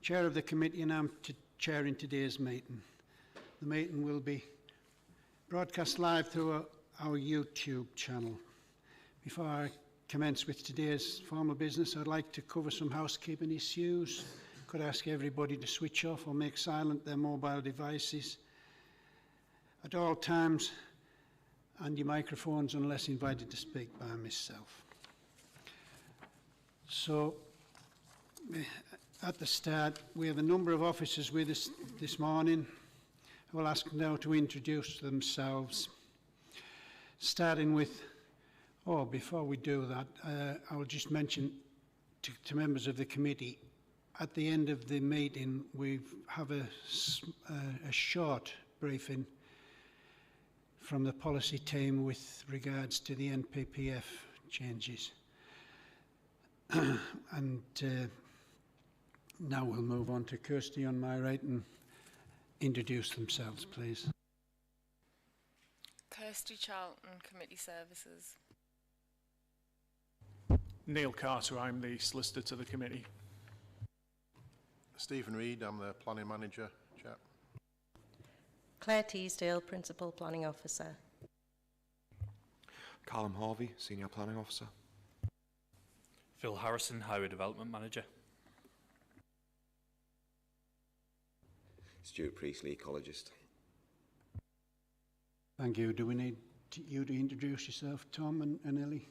Chair of the committee, and I'm chairing today's meeting. The meeting will be broadcast live through our YouTube channel. Before I commence with today's formal business, I'd like to cover some housekeeping issues. Could I ask everybody to switch off or make silent their mobile devices at all times, and your microphones unless invited to speak by myself. So, at the start, we have a number of officers with us this morning. I will ask them now to introduce themselves, starting with, before we do that, I will just mention to members of the committee, at the end of the meeting, we have a short briefing from the policy team with regards to the NPPF changes. And now we'll move on to Kirsty on my right and introduce themselves, please. Kirsty Charlton, Committee Services. Neil Carter, I'm the solicitor to the committee. Stephen Reid, I'm the planning manager, chap. Claire Teasdale, Principal Planning Officer. Callum Harvey, Senior Planning Officer. Phil Harrison, Highway Development Manager. Stuart Priestley, Ecologist. Thank you. Do we need you to introduce yourself, Tom and Ellie?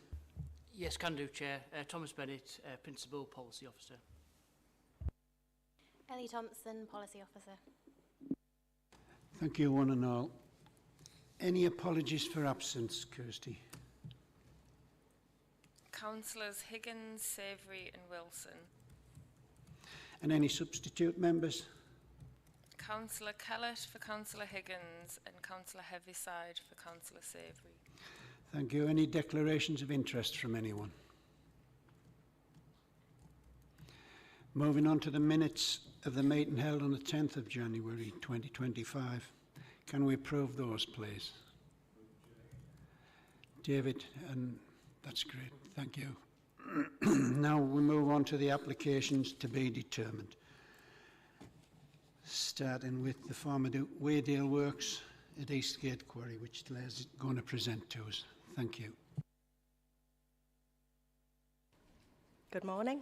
Yes, can do, Chair. Thomas Bennett, Principal Policy Officer. Ellie Thompson, Policy Officer. Thank you, one and all. Any apologies for absence, Kirsty? Councillors Higgins, Savoury and Wilson. And any substitute members? Councillor Kellett for Councillor Higgins and Councillor Heaviside for Councillor Savoury. Thank you. Any declarations of interest from anyone? Moving on to the minutes of the meeting held on the 10th of January 2025. Can we approve those, please? David, and that's great. Thank you. Now we move on to the applications to be determined. Starting with the former Waydale Works at Eastgate Quarry, which Claire's going to present to us. Thank you. Good morning.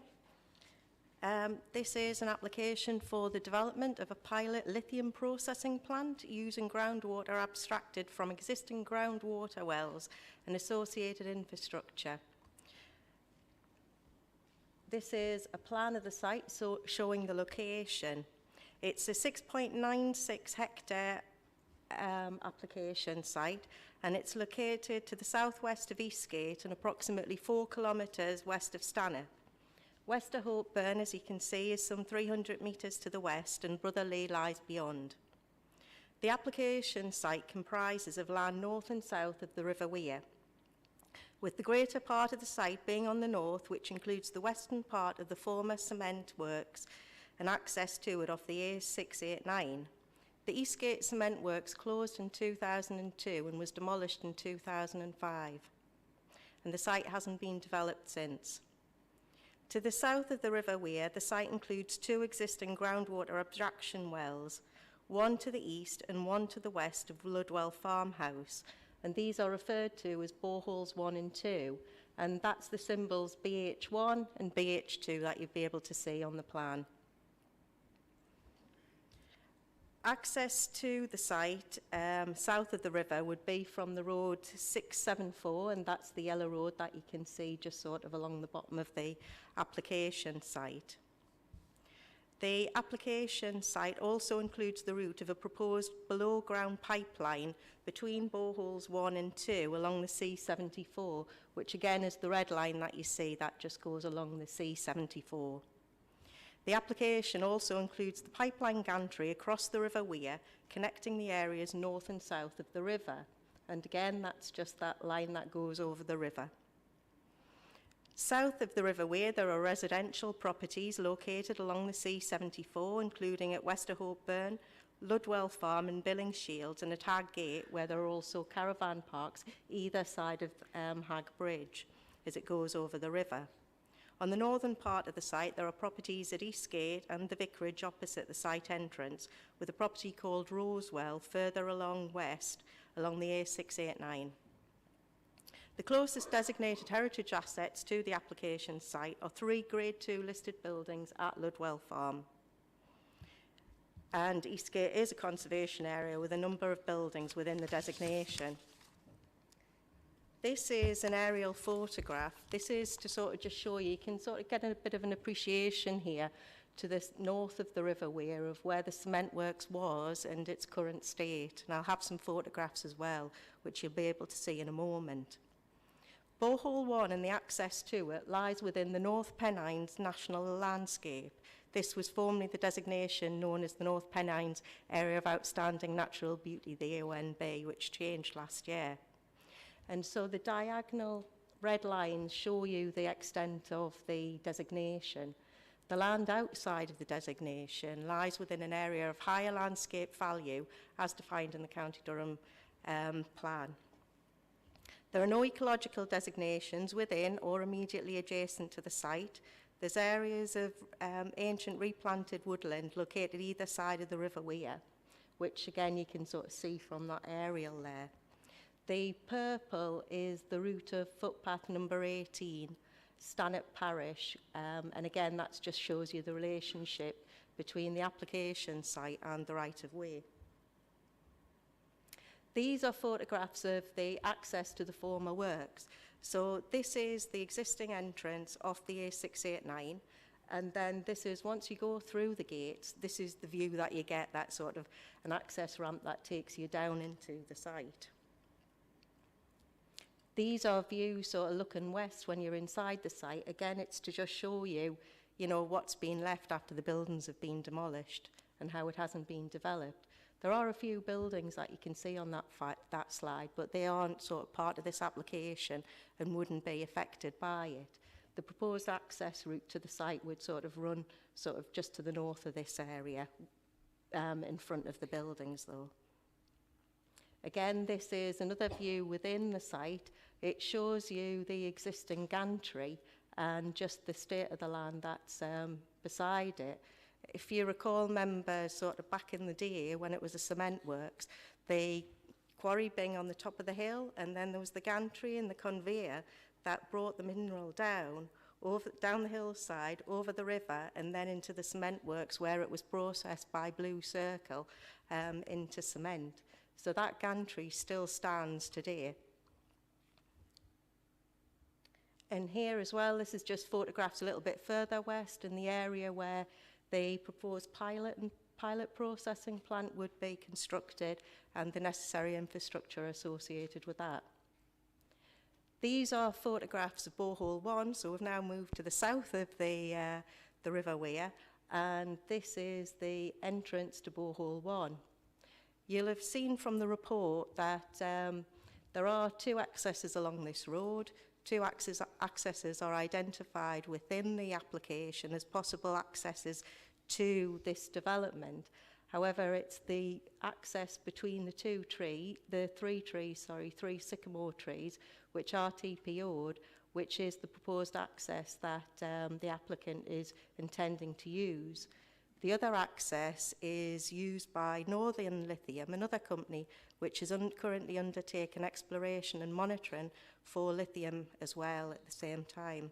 This is an application for the development of a pilot lithium processing plant using groundwater abstracted from existing groundwater wells and associated infrastructure. This is a plan of the site showing the location. It's a 6.96 hectare application site, and it's located to the southwest of Eastgate and approximately 4 kilometres west of Stanhope. Wester Hopeburn, as you can see, is some 300 metres to the west, and Brotherley lies beyond. The application site comprises of land north and south of the River Wear, with the greater part of the site being on the north, which includes the western part of the former cement works and access to it off the A689. The Eastgate Cement Works closed in 2002 and was demolished in 2005, and the site hasn't been developed since. To the south of the River Wear, the site includes 2 existing groundwater abstraction wells, one to the east and one to the west of Ludwell Farmhouse, and these are referred to as boreholes 1 and 2, and that's the symbols BH1 and BH2 that you'll be able to see on the plan. Access to the site south of the river would be from the road 674, and that's the yellow road that you can see just sort of along the bottom of the application site. The application site also includes the route of a proposed below-ground pipeline between boreholes 1 and 2 along the C74, which again is the red line that you see that just goes along the C74. The application also includes the pipeline gantry across the River Wear, connecting the areas north and south of the river. And again, that's just that line that goes over the river. South of the River Wear, there are residential properties located along the C74, including at Wester Hopeburn, Ludwell Farm and Billingshields, and at Hag Gate, where there are also caravan parks either side of Hag Bridge as it goes over the river. On the northern part of the site, there are properties at Eastgate and the vicarage opposite the site entrance, with a property called Rosewell further along west, along the A689. The closest designated heritage assets to the application site are 3 Grade 2 listed buildings at Ludwell Farm. And Eastgate is a conservation area with a number of buildings within the designation. This is an aerial photograph. This is to sort of just show you can sort of get a bit of an appreciation here to the north of the River Wear of where the cement works was and its current state. And I'll have some photographs as well, which you'll be able to see in a moment. Borehole 1 and the access to it lies within the North Pennines National Landscape. This was formerly the designation known as the North Pennines Area of Outstanding Natural Beauty, the AONB, which changed last year. And so the diagonal red lines show you the extent of the designation. The land outside of the designation lies within an area of higher landscape value as defined in the County Durham plan. There are no ecological designations within or immediately adjacent to the site. There's areas of ancient replanted woodland located either side of the River Wear, which again you can sort of see from that aerial there. The purple is the route of footpath number 18, Stanhope Parish, and again that just shows you the relationship between the application site and the right-of-way. These are photographs of the access to the former works. So this is the existing entrance off the A689, and then this is, once you go through the gates, this is the view that you get, that sort of an access ramp that takes you down into the site. These are views sort of looking west when you're inside the site. Again, it's to just show you, you know, what's been left after the buildings have been demolished and how it hasn't been developed. There are a few buildings that you can see on that slide, but they aren't sort of part of this application and wouldn't be affected by it. The proposed access route to the site would sort of run sort of just to the north of this area, in front of the buildings though. Again, this is another view within the site. It shows you the existing gantry and just the state of the land that's beside it. If you recall, members, sort of back in the day when it was a cement works, the quarry being on the top of the hill, and then there was the gantry and the conveyor that brought the mineral down the hillside, over the river, and then into the cement works where it was processed by Blue Circle into cement. So that gantry still stands today. And here as well, this is just photographs a little bit further west in the area where the proposed pilot processing plant would be constructed and the necessary infrastructure associated with that. These are photographs of Borehole 1, so we've now moved to the south of the River Wear, and this is the entrance to Borehole 1. You'll have seen from the report that there are 2 accesses along this road. 2 accesses are identified within the application as possible accesses to this development. However, it's the access between the 3 sycamore trees, which are TPO'd, which is the proposed access that the applicant is intending to use. The other access is used by Northern Lithium, another company which is currently undertaking exploration and monitoring for lithium as well at the same time.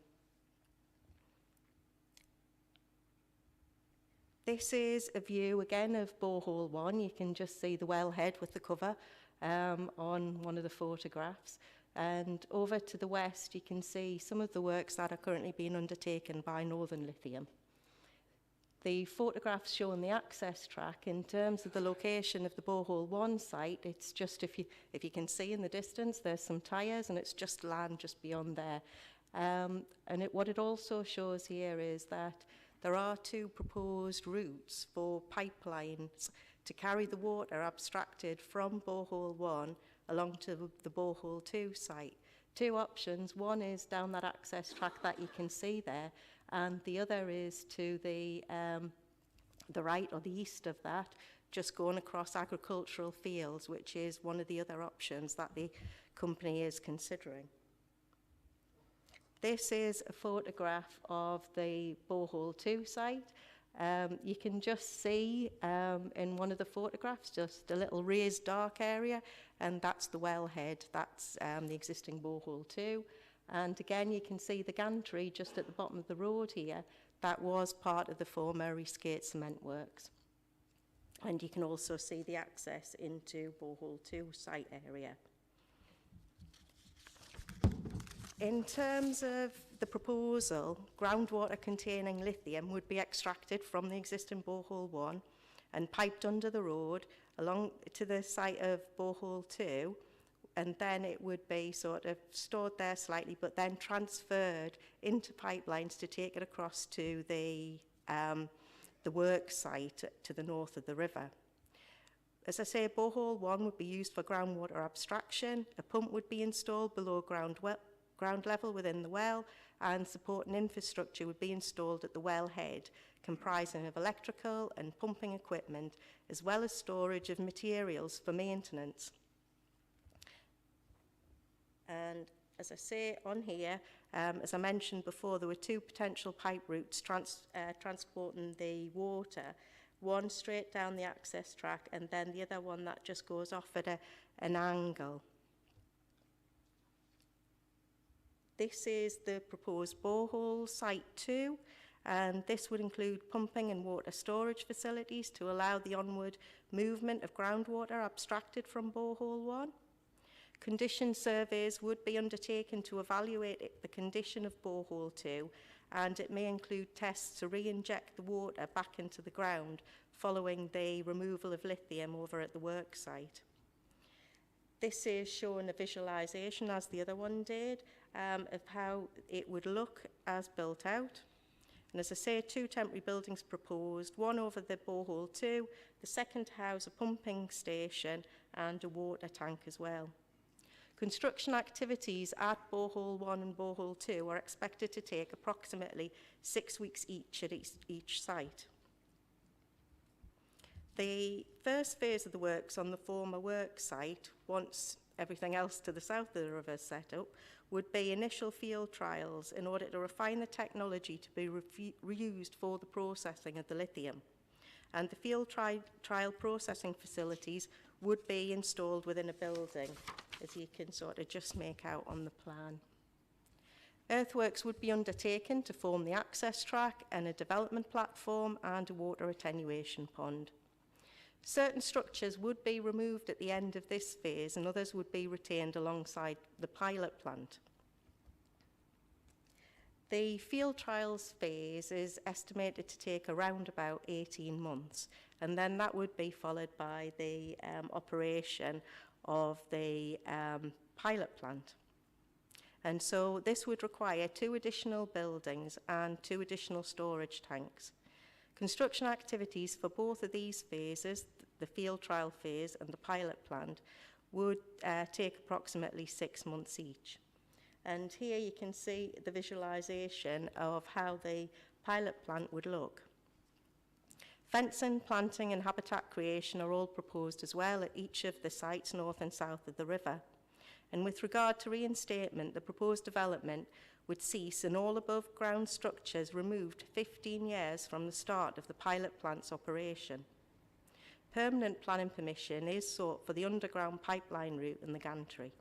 This is a view again of Borehole 1. You can just see the wellhead with the cover on one of the photographs. And over to the west, you can see some of the works that are currently being undertaken by Northern Lithium. The photographs showing the access track in terms of the location of the Borehole 1 site, it's just if you can see in the distance, there's some tyres and it's just land just beyond there. What it also shows here is that there are 2 proposed routes for pipelines to carry the water abstracted from Borehole 1 along to the Borehole 2 site. 2 options. One is down that access track that you can see there, and the other is to the right or the east of that, just going across agricultural fields, which is one of the other options that the company is considering. This is a photograph of the Borehole 2 site. You can just see in one of the photographs just a little raised dark area, and that's the wellhead. That's the existing Borehole 2. And again, you can see the gantry just at the bottom of the road here. That was part of the former Rescate Cement Works. And you can also see the access into Borehole 2 site area. In terms of the proposal, groundwater containing lithium would be extracted from the existing Borehole 1 and piped under the road along to the site of Borehole 2, and then it would be sort of stored there slightly, but then transferred into pipelines to take it across to the work site to the north of the river. As I say, Borehole 1 would be used for groundwater abstraction. A pump would be installed below ground level within the well, and supporting infrastructure would be installed at the wellhead, comprising of electrical and pumping equipment, as well as storage of materials for maintenance. And as I say on here, as I mentioned before, there were two potential pipe routes transporting the water, one straight down the access track and then the other one that just goes off at an angle. This is the proposed borehole, Site 2, and this would include pumping and water storage facilities to allow the onward movement of groundwater abstracted from Borehole 1. Condition surveys would be undertaken to evaluate the condition of Borehole 2, and it may include tests to re-inject the water back into the ground following the removal of lithium over at the work site. This is showing a visualisation, as the other one did, of how it would look as built out. And as I say, two temporary buildings proposed, one over the Borehole 2, the second to house a pumping station and a water tank as well. Construction activities at Borehole 1 and Borehole 2 are expected to take approximately 6 weeks each at each site. The first phase of the works on the former work site, once everything else to the south of the river is set up, would be initial field trials in order to refine the technology to be reused for the processing of the lithium. And the field trial processing facilities would be installed within a building, as you can sort of just make out on the plan. Earthworks would be undertaken to form the access track and a development platform and a water attenuation pond. Certain structures would be removed at the end of this phase and others would be retained alongside the pilot plant. The field trials phase is estimated to take around about 18 months, and then that would be followed by the operation of the pilot plant. And so this would require 2 additional buildings and 2 additional storage tanks. Construction activities for both of these phases, the field trial phase and the pilot plant, would take approximately 6 months each. And here you can see the visualisation of how the pilot plant would look. Fencing, planting and habitat creation are all proposed as well at each of the sites north and south of the river. And with regard to reinstatement, the proposed development would cease and all above ground structures removed 15 years from the start of the pilot plant's operation. Permanent planning permission is sought for the underground pipeline route and the gantry.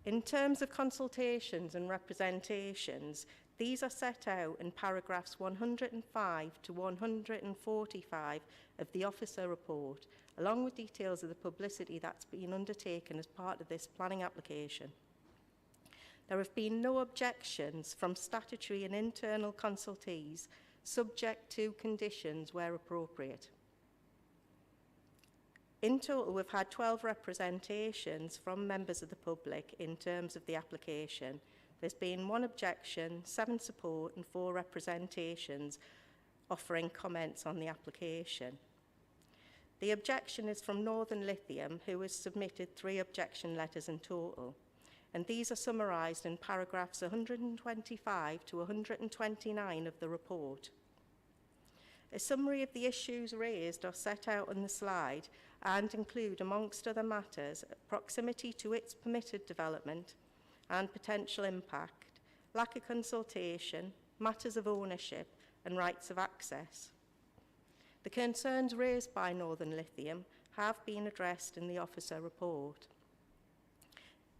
In terms of consultations and representations, these are set out in paragraphs 105 to 145 of the officer report, along with details of the publicity that's been undertaken as part of this planning application. There have been no objections from statutory and internal consultees, subject to conditions where appropriate. In total, we've had 12 representations from members of the public in terms of the application. There's been 1 objection, 7 support and 4 representations offering comments on the application. The objection is from Northern Lithium, who has submitted 3 objection letters in total. And these are summarised in paragraphs 125 to 129 of the report. A summary of the issues raised are set out on the slide and include, amongst other matters, proximity to its permitted development and potential impact, lack of consultation, matters of ownership and rights of access. The concerns raised by Northern Lithium have been addressed in the officer report.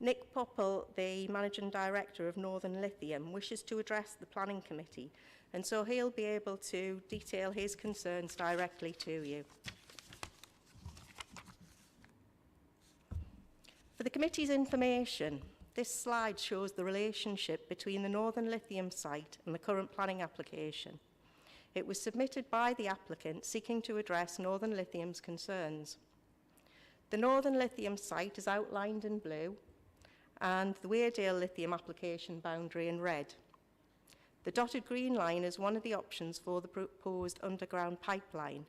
Nick Popple, the Managing Director of Northern Lithium, wishes to address the Planning Committee, and so he'll be able to detail his concerns directly to you. For the committee's information, this slide shows the relationship between the Northern Lithium site and the current planning application. It was submitted by the applicant seeking to address Northern Lithium's concerns. The Northern Lithium site is outlined in blue and the Weardale Lithium application boundary in red. The dotted green line is one of the options for the proposed underground pipeline,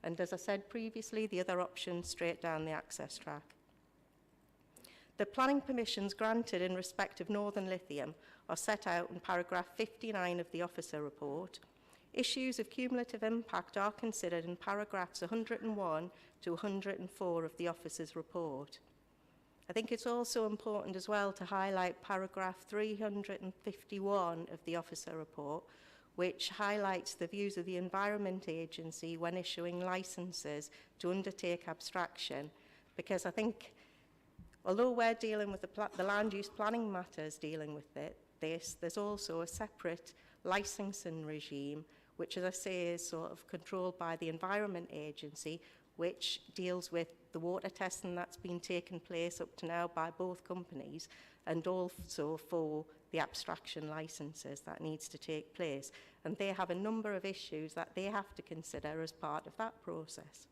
and as I said previously, the other option straight down the access track. The planning permissions granted in respect of Northern Lithium are set out in paragraph 59 of the officer report. Issues of cumulative impact are considered in paragraphs 101 to 104 of the officer's report. I think it's also important as well to highlight paragraph 351 of the officer report, which highlights the views of the Environment Agency when issuing licences to undertake abstraction, because I think although we're dealing with the land use planning matters dealing with there's also a separate licensing regime, which, as I say, is sort of controlled by the Environment Agency, which deals with the water testing that's been taking place up to now by both companies, and also for the abstraction licences that needs to take place. And they have a number of issues that they have to consider as part of that process.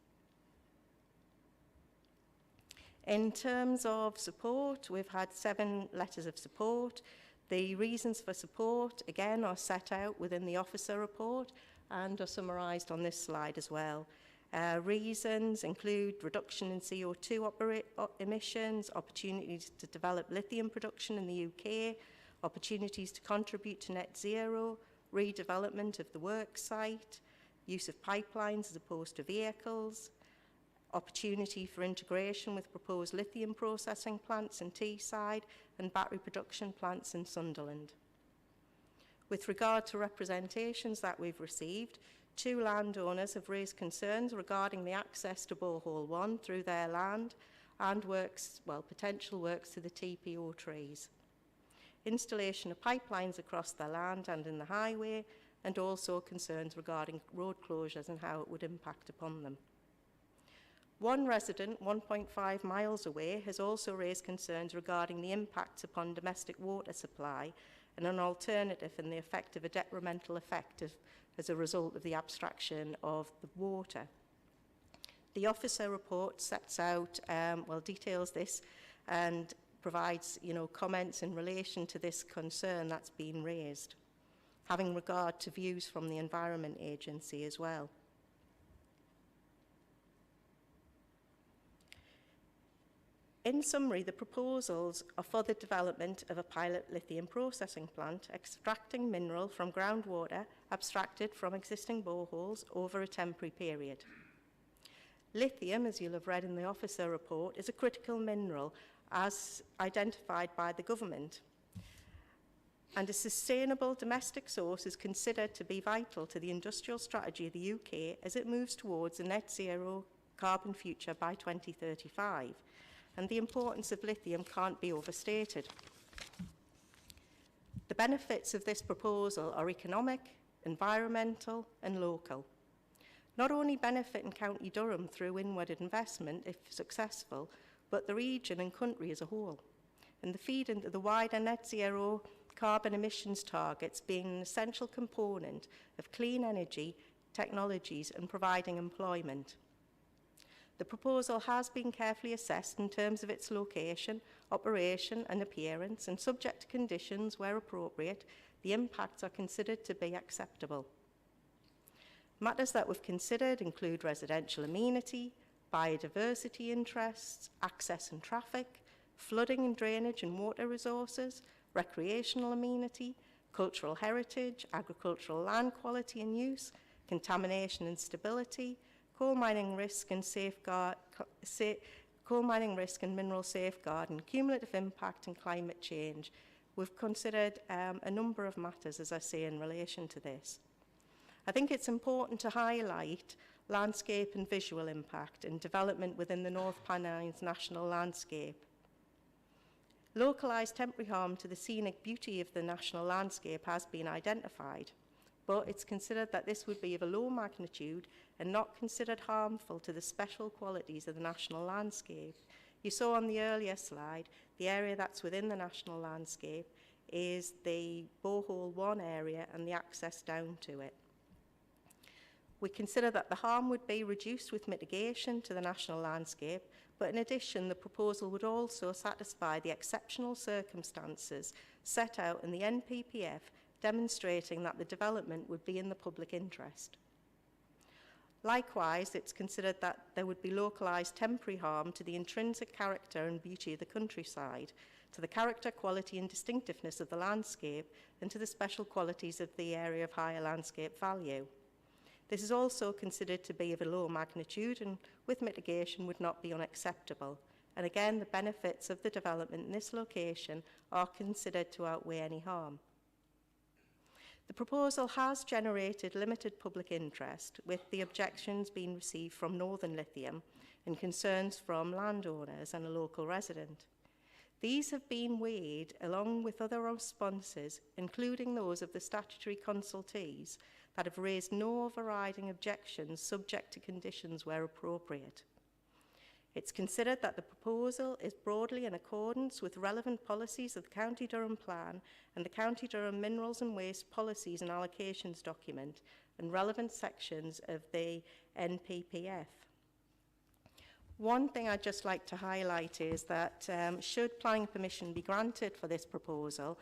In terms of support, we've had 7 letters of support. The reasons for support, again, are set out within the officer report and are summarised on this slide as well. Reasons include reduction in CO2 emissions, opportunities to develop lithium production in the UK, opportunities to contribute to net zero, redevelopment of the work site, use of pipelines as opposed to vehicles, opportunity for integration with proposed lithium processing plants in Teesside and battery production plants in Sunderland. With regard to representations that we've received, 2 landowners have raised concerns regarding the access to Borehole 1 through their land and potential works to the TPO trees. Installation of pipelines across their land and in the highway, and also concerns regarding road closures and how it would impact upon them. One resident 1.5 miles away has also raised concerns regarding the impacts upon domestic water supply and an alternative and the effect of a detrimental effect as a result of the abstraction of the water. The officer report sets out, details this and provides, comments in relation to this concern that's been raised, having regard to views from the Environment Agency as well. In summary, the proposals are for the development of a pilot lithium processing plant, extracting mineral from groundwater abstracted from existing boreholes over a temporary period. Lithium, as you'll have read in the officer report, is a critical mineral as identified by the government. And a sustainable domestic source is considered to be vital to the industrial strategy of the UK as it moves towards a net zero carbon future by 2035. And the importance of lithium can't be overstated. The benefits of this proposal are economic, environmental and local. Not only benefit in County Durham through inward investment, if successful, but the region and country as a whole, and the feed into the wider net zero carbon emissions targets being an essential component of clean energy technologies and providing employment. The proposal has been carefully assessed in terms of its location, operation and appearance, and subject to conditions where appropriate, the impacts are considered to be acceptable. Matters that we've considered include residential amenity, biodiversity interests, access and traffic, flooding and drainage and water resources, recreational amenity, cultural heritage, agricultural land quality and use, contamination and stability, coal mining risk and mineral safeguard and cumulative impact and climate change. we've considered a number of matters, as I say, in relation to this. I think it's important to highlight landscape and visual impact and development within the North Pennines National Landscape. Localised temporary harm to the scenic beauty of the national landscape has been identified, but it's considered that this would be of a low magnitude and not considered harmful to the special qualities of the national landscape. You saw on the earlier slide, the area that's within the national landscape is the Borehole 1 area and the access down to it. We consider that the harm would be reduced with mitigation to the national landscape, but in addition, the proposal would also satisfy the exceptional circumstances set out in the NPPF, demonstrating that the development would be in the public interest. Likewise, it's considered that there would be localised temporary harm to the intrinsic character and beauty of the countryside, to the character, quality and distinctiveness of the landscape, and to the special qualities of the area of higher landscape value. This is also considered to be of a low magnitude and with mitigation would not be unacceptable. And again, the benefits of the development in this location are considered to outweigh any harm. The proposal has generated limited public interest, with the objections being received from Northern Lithium and concerns from landowners and a local resident. These have been weighed along with other responses, including those of the statutory consultees, that have raised no overriding objections subject to conditions where appropriate. It's considered that the proposal is broadly in accordance with relevant policies of the County Durham Plan and the County Durham Minerals and Waste Policies and Allocations document and relevant sections of the NPPF. One thing I'd just like to highlight is that should planning permission be granted for this proposal,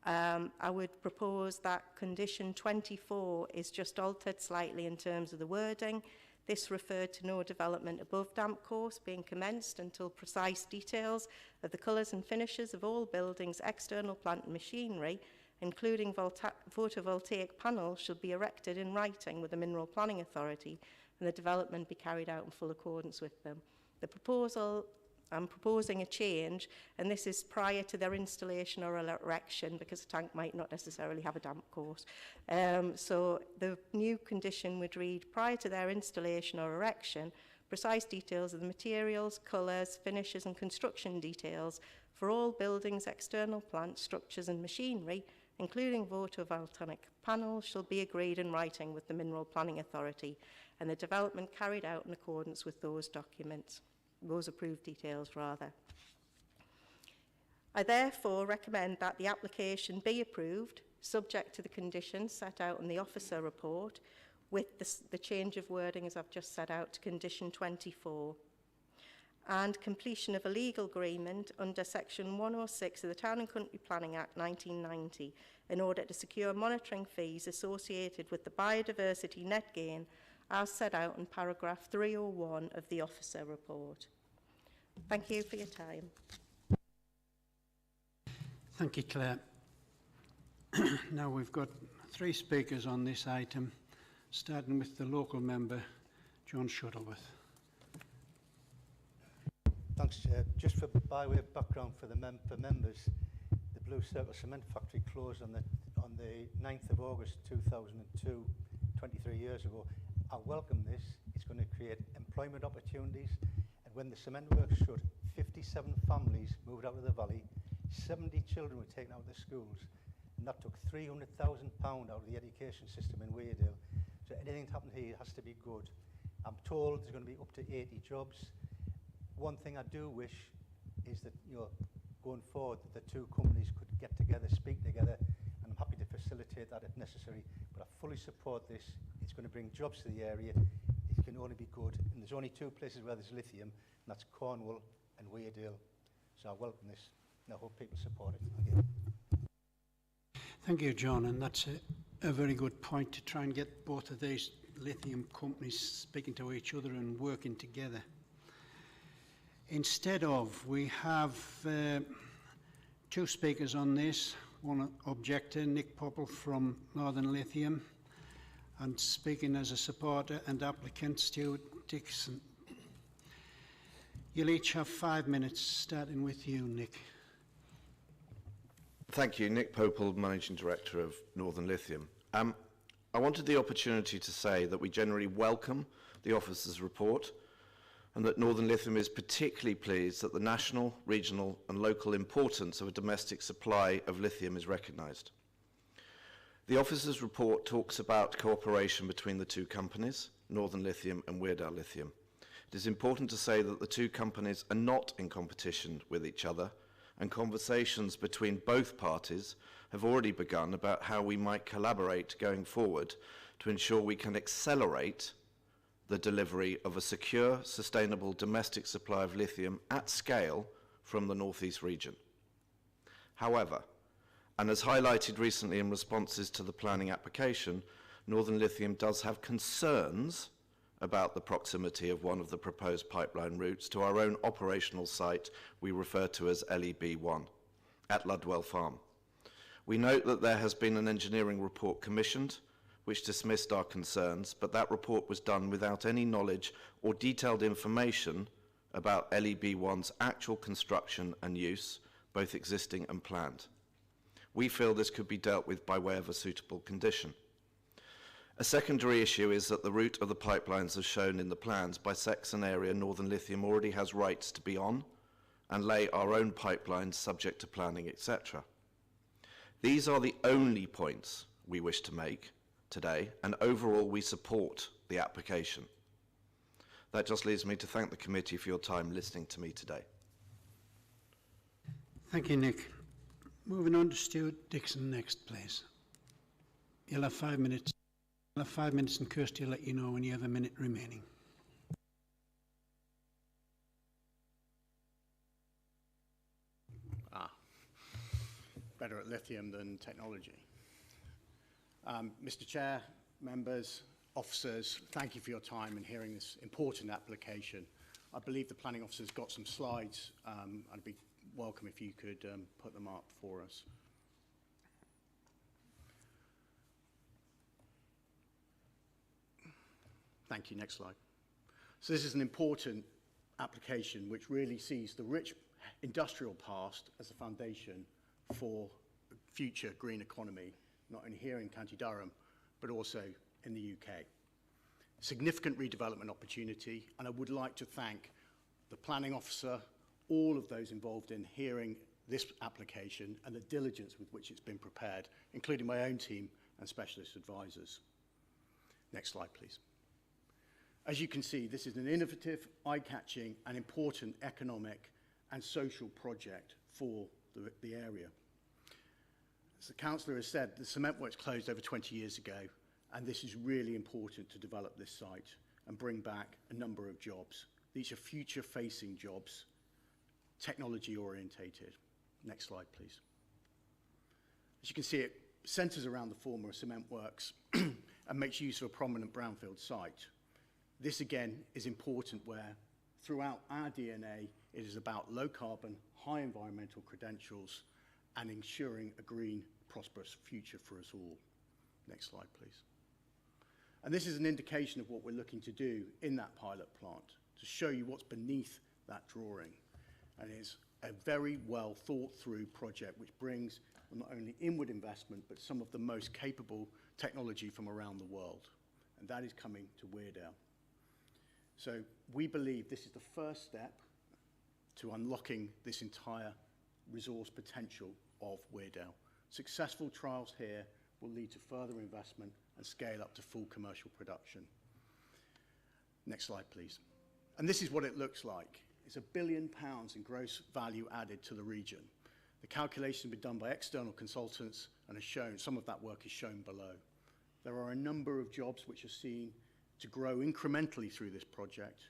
I would propose that condition 24 is just altered slightly in terms of the wording. This referred to no development above damp course being commenced until precise details of the colours and finishes of all buildings, external plant and machinery, including photovoltaic panels, should be erected in writing with the Mineral Planning Authority and the development be carried out in full accordance with them. The proposal, I'm proposing a change, and this is prior to their installation or erection, because the tank might not necessarily have a damp course. So the new condition would read, prior to their installation or erection, precise details of the materials, colours, finishes and construction details for all buildings, external plant, structures and machinery, including photovoltaic panels, shall be agreed in writing with the Mineral Planning Authority, and the development carried out in accordance with those documents. Those approved details rather. I therefore recommend that the application be approved, subject to the conditions set out in the officer report, with the change of wording as I've just set out to condition 24, and completion of a legal agreement under section 106 of the Town and Country Planning Act 1990 in order to secure monitoring fees associated with the biodiversity net gain as set out in paragraph 301 of the officer report. Thank you for your time. Thank you, Claire. Now we've got 3 speakers on this item, starting with the local member, John Shuttleworth. Thanks, Chair. Just for by way of background for the members, the Blue Circle Cement Factory closed on the 9th of August 2002, 23 years ago. I welcome this. It's going to create employment opportunities. And when the cement works shut, 57 families moved out of the valley, 70 children were taken out of the schools, and that took £300,000 out of the education system in Weardale. So anything that happened here has to be good. I'm told there's going to be up to 80 jobs. One thing I do wish is that, going forward, the 2 companies could get together, speak together, and I'm happy to facilitate that if necessary. But I fully support this. It's going to bring jobs to the area. It can only be good. And there's only 2 places where there's lithium, and that's Cornwall and Weardale. So I welcome this, and I hope people support it. Thank you. Thank you, John, and that's a very good point, to try and get both of these lithium companies speaking to each other and working together. Instead of, we have 2 speakers on this. One objector, Nick Popple from Northern Lithium, and speaking as a supporter and applicant, Stuart Dixon. You'll each have 5 minutes, starting with you, Nick. Thank you. Nick Popel, Managing Director of Northern Lithium. I wanted the opportunity to say that we generally welcome the officer's report and that Northern Lithium is particularly pleased that the national, regional and local importance of a domestic supply of lithium is recognised. The officer's report talks about cooperation between the two companies, Northern Lithium and Weirdow Lithium. It is important to say that the two companies are not in competition with each other, and conversations between both parties have already begun about how we might collaborate going forward to ensure we can accelerate the delivery of a secure, sustainable domestic supply of lithium at scale from the North East region. However, and as highlighted recently in responses to the planning application, Northern Lithium does have concerns about the proximity of one of the proposed pipeline routes to our own operational site we refer to as LEB1 at Ludwell Farm. We note that there has been an engineering report commissioned which dismissed our concerns, but that report was done without any knowledge or detailed information about LEB1's actual construction and use, both existing and planned. We feel this could be dealt with by way of a suitable condition. A secondary issue is that the route of the pipelines as shown in the plans bisects an area Northern Lithium already has rights to be on and lay our own pipelines subject to planning, etc. These are the only points we wish to make today, and overall we support the application. That just leaves me to thank the committee for your time listening to me today. Thank you, Nick. Moving on to Stuart Dixon next, please. You'll have 5 minutes. You'll have 5 minutes and Kirsty will let you know when you have a minute remaining. Better at lithium than technology. Mr. Chair, members, officers, thank you for your time in hearing this important application. I believe the planning officer's got some slides. I'd be welcome if you could put them up for us. Thank you. Next slide. So this is an important application which really sees the rich industrial past as a foundation for the future green economy, not only here in County Durham, but also in the UK. Significant redevelopment opportunity, and I would like to thank the planning officer, all of those involved in hearing this application and the diligence with which it's been prepared, including my own team and specialist advisors. Next slide, please. As you can see, this is an innovative, eye-catching and important economic and social project for the area. As the councillor has said, the cement works closed over 20 years ago, and this is really important to develop this site and bring back a number of jobs. These are future-facing jobs, technology-orientated. Next slide, please. As you can see, it centres around the former cement works and makes use of a prominent brownfield site. This, again, is important where, throughout our DNA, it is about low carbon, high environmental credentials, and ensuring a green, prosperous future for us all. Next slide, please. And this is an indication of what we're looking to do in that pilot plant, to show you what's beneath that drawing. And it's a very well thought through project which brings not only inward investment, but some of the most capable technology from around the world. And that is coming to Weirdow. So we believe this is the first step to unlocking this entire resource potential of Weirdow. Successful trials here will lead to further investment and scale up to full commercial production. Next slide, please. And this is what it looks like. It's £1 billion in gross value added to the region. The calculation has been done by external consultants and has shown, some of that work is shown below. There are a number of jobs which are seen to grow incrementally through this project,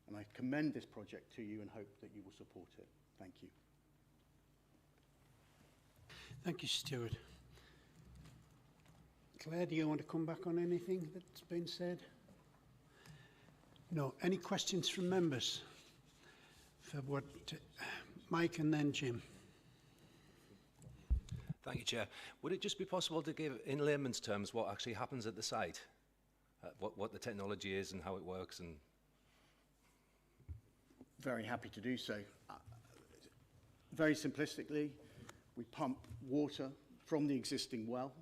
and I commend this project to you and hope that you will support it. Thank you. Thank you, Stuart. Claire, do you want to come back on anything that's been said? No. Any questions from members? For what, Mike and then Jim. Thank you, Chair. Would it just be possible to give, in layman's terms, what actually happens at the site? What the technology is and how it works? And very happy to do so. Very simplistically, We pump water from the existing well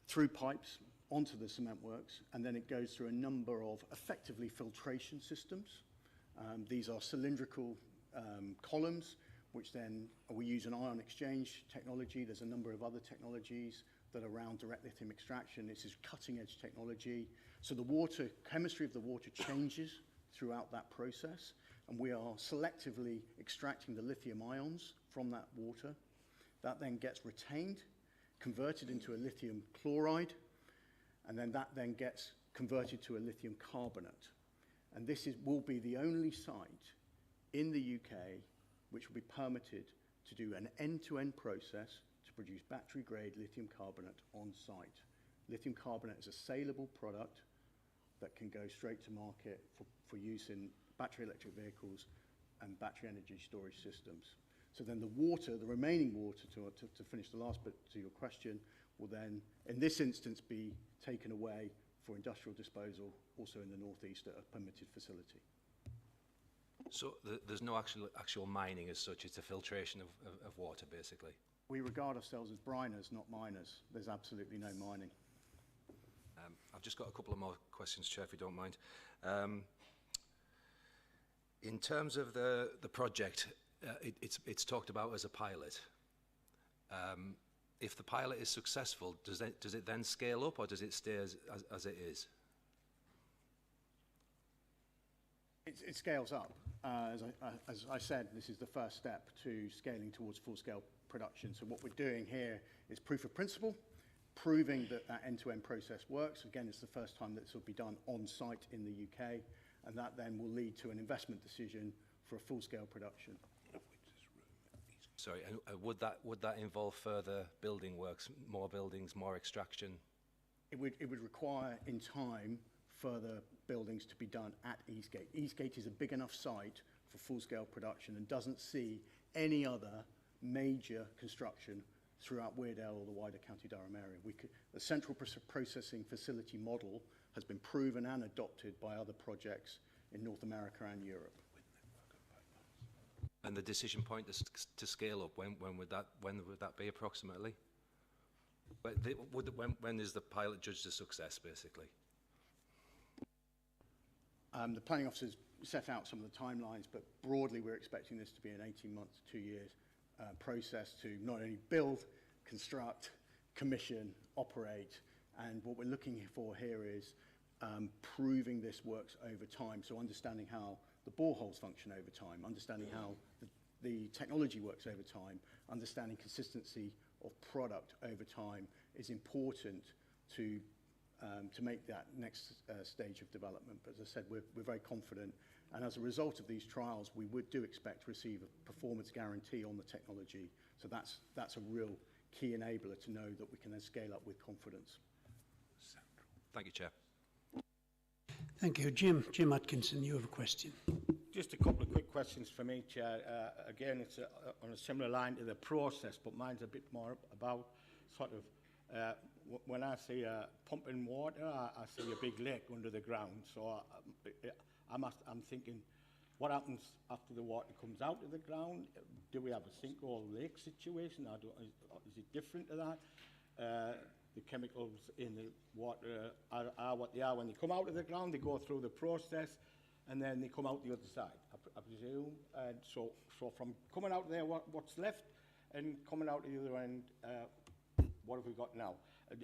through pipes onto the cement works, and then it goes through a number of effectively filtration systems. These are cylindrical columns, which then we use an ion exchange technology. There's a number of other technologies that are around direct lithium extraction. This is cutting edge technology. So the water, chemistry of the water changes throughout that process, and we are selectively extracting the lithium ions from that water. That then gets retained, converted into a lithium chloride, and then that then gets converted to a lithium carbonate. And this will be the only site in the UK which will be permitted to do an end-to-end process to produce battery-grade lithium carbonate on site. Lithium carbonate is a saleable product that can go straight to market for use in battery electric vehicles and battery energy storage systems. So then the water, the remaining water, to finish the last bit to your question, will then, in this instance, be taken away for industrial disposal, also in the northeast at a permitted facility. So there's no actual mining as such, it's a filtration of water, basically? We regard ourselves as briners, not miners. There's absolutely no mining. I've just got a couple of more questions, Chair, if you don't mind. In terms of the project, it's talked about as a pilot. If the pilot is successful, does it then scale up, or does it stay as it is? It scales up. As I said, this is the first step to scaling towards full-scale production. So what we're doing here is proof of principle, proving that that end-to-end process works. Again, it's the first time that this will be done on-site in the UK, and that then will lead to an investment decision for a full-scale production. Sorry, and would that involve further building works, more buildings, more extraction? It would require, in time, further buildings to be done at Eastgate. Eastgate is a big enough site for full-scale production and doesn't see any other major construction throughout Weardale or the wider County Durham area. The central processing facility model has been proven and adopted by other projects in North America and Europe. And the decision point to scale up, when would that be approximately? When is the pilot judged a success, basically? The planning officers set out some of the timelines, but broadly we're expecting this to be an 18-month to 2 years process to not only build, construct, commission, operate, and what we're looking for here is proving this works over time, so understanding how the boreholes function over time, understanding how the technology works over time, understanding consistency of product over time is important to make that next stage of development. But as I said, we're very confident, and as a result of these trials, we do expect to receive a performance guarantee on the technology. So that's a real key enabler to know that we can then scale up with confidence. Thank you, Chair. Thank you. Jim Atkinson, you have a question. Just a couple of quick questions for me, Chair. Again, it's on a similar line to the process, but mine's a bit more about sort of when I see pumping water, I see a big lake under the ground. So I'm thinking, what happens after the water comes out of the ground? Do we have a sinkhole lake situation? Is it different to that? The chemicals in the water are what they are when they come out of the ground. They go through the process, and then they come out the other side, I presume. And so from coming out there, what's left, and coming out the other end, what have we got now?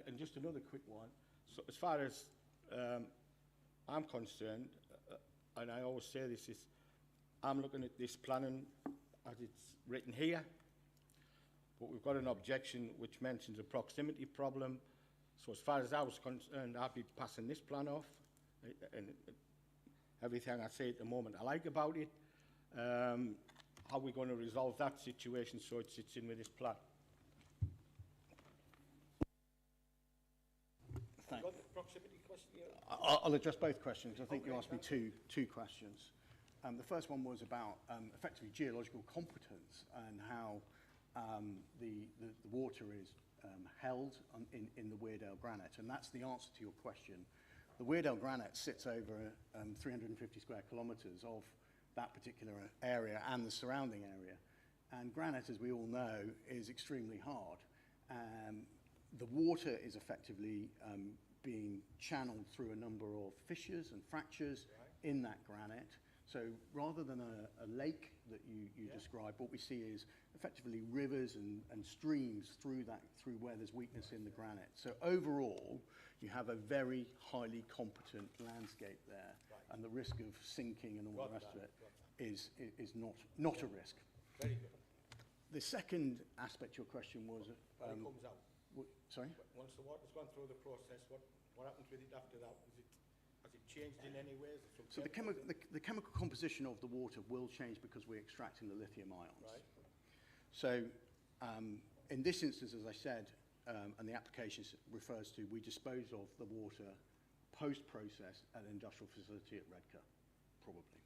And just another quick one. So as far as I'm concerned, and I always say this, is I'm looking at this planning as it's written here, but we've got an objection which mentions a proximity problem. So as far as I was concerned, I'd be passing this plan off, and everything I say at the moment I like about it. How are we going to resolve that situation so it sits in with this plan? Thanks. Got the proximity question here? I'll address both questions. I think you asked me two questions. The first one was about effectively geological competence and how the water is held in the Weardale granite, and that's the answer to your question. The Weardale granite sits over 350 square kilometres of that particular area and the surrounding area. And granite, as we all know, is extremely hard. The water is effectively being channeled through a number of fissures and fractures in that granite. So rather than a lake that you describe, what we see is effectively rivers and streams through where there's weakness in the granite. So overall, you have a very highly competent landscape there, and the risk of sinking and all the rest of it is not a risk. Very good. The second aspect of your question was... when it comes out. Sorry? Once the water's gone through the process, what happens with it after that? Has it changed in any ways? So the chemical composition of the water will change because we're extracting the lithium ions. Right. So in this instance, as I said, and the application refers to, we dispose of the water post-process at an industrial facility at Redcar, probably.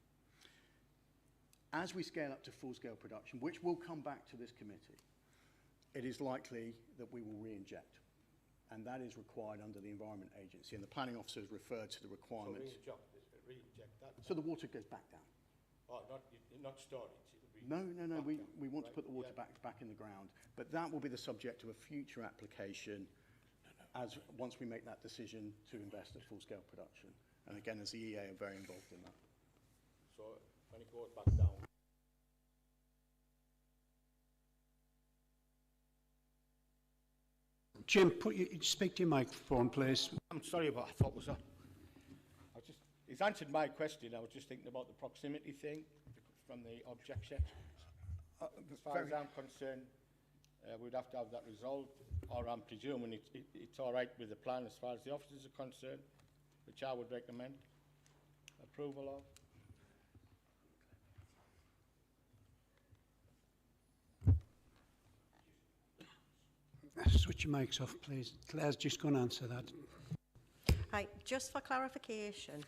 As we scale up to full-scale production, which will come back to this committee, it is likely that we will re-inject. And that is required under the Environment Agency. And the planning officer has referred to the requirements. So re-inject that? So the water goes back down. Oh, not storage? No. We want to put the water back in the ground. But that will be the subject of a future application once we make that decision to invest at full-scale production. And again, as the EA are very involved in that. So when it goes back down... Jim, speak to your microphone, please. I'm sorry, but I thought was he's answered my question. I was just thinking about the proximity thing from the objection. As far as I'm concerned, we'd have to have that resolved, or I'm presuming it's all right with the plan as far as the officers are concerned, which I would recommend approval of. Switch your mics off, please. Claire's just going to answer that. Hi, just for clarification,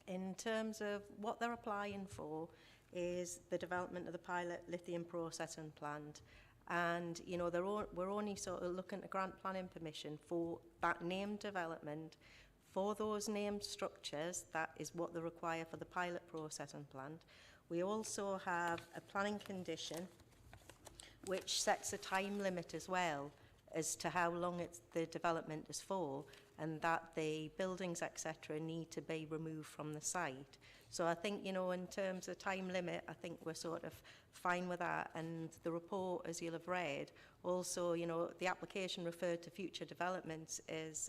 in terms of what they're applying for is the development of the pilot lithium processing plant. And, you know, we're only sort of looking at grant planning permission for that named development. For those named structures, that is what they require for the pilot processing plant. We also have a planning condition which sets a time limit as well as to how long the development is for, and that the buildings, etc., need to be removed from the site. So I think, you know, in terms of time limit, I think we're sort of fine with that. And the report, as you'll have read, also, you know, the application referred to future developments has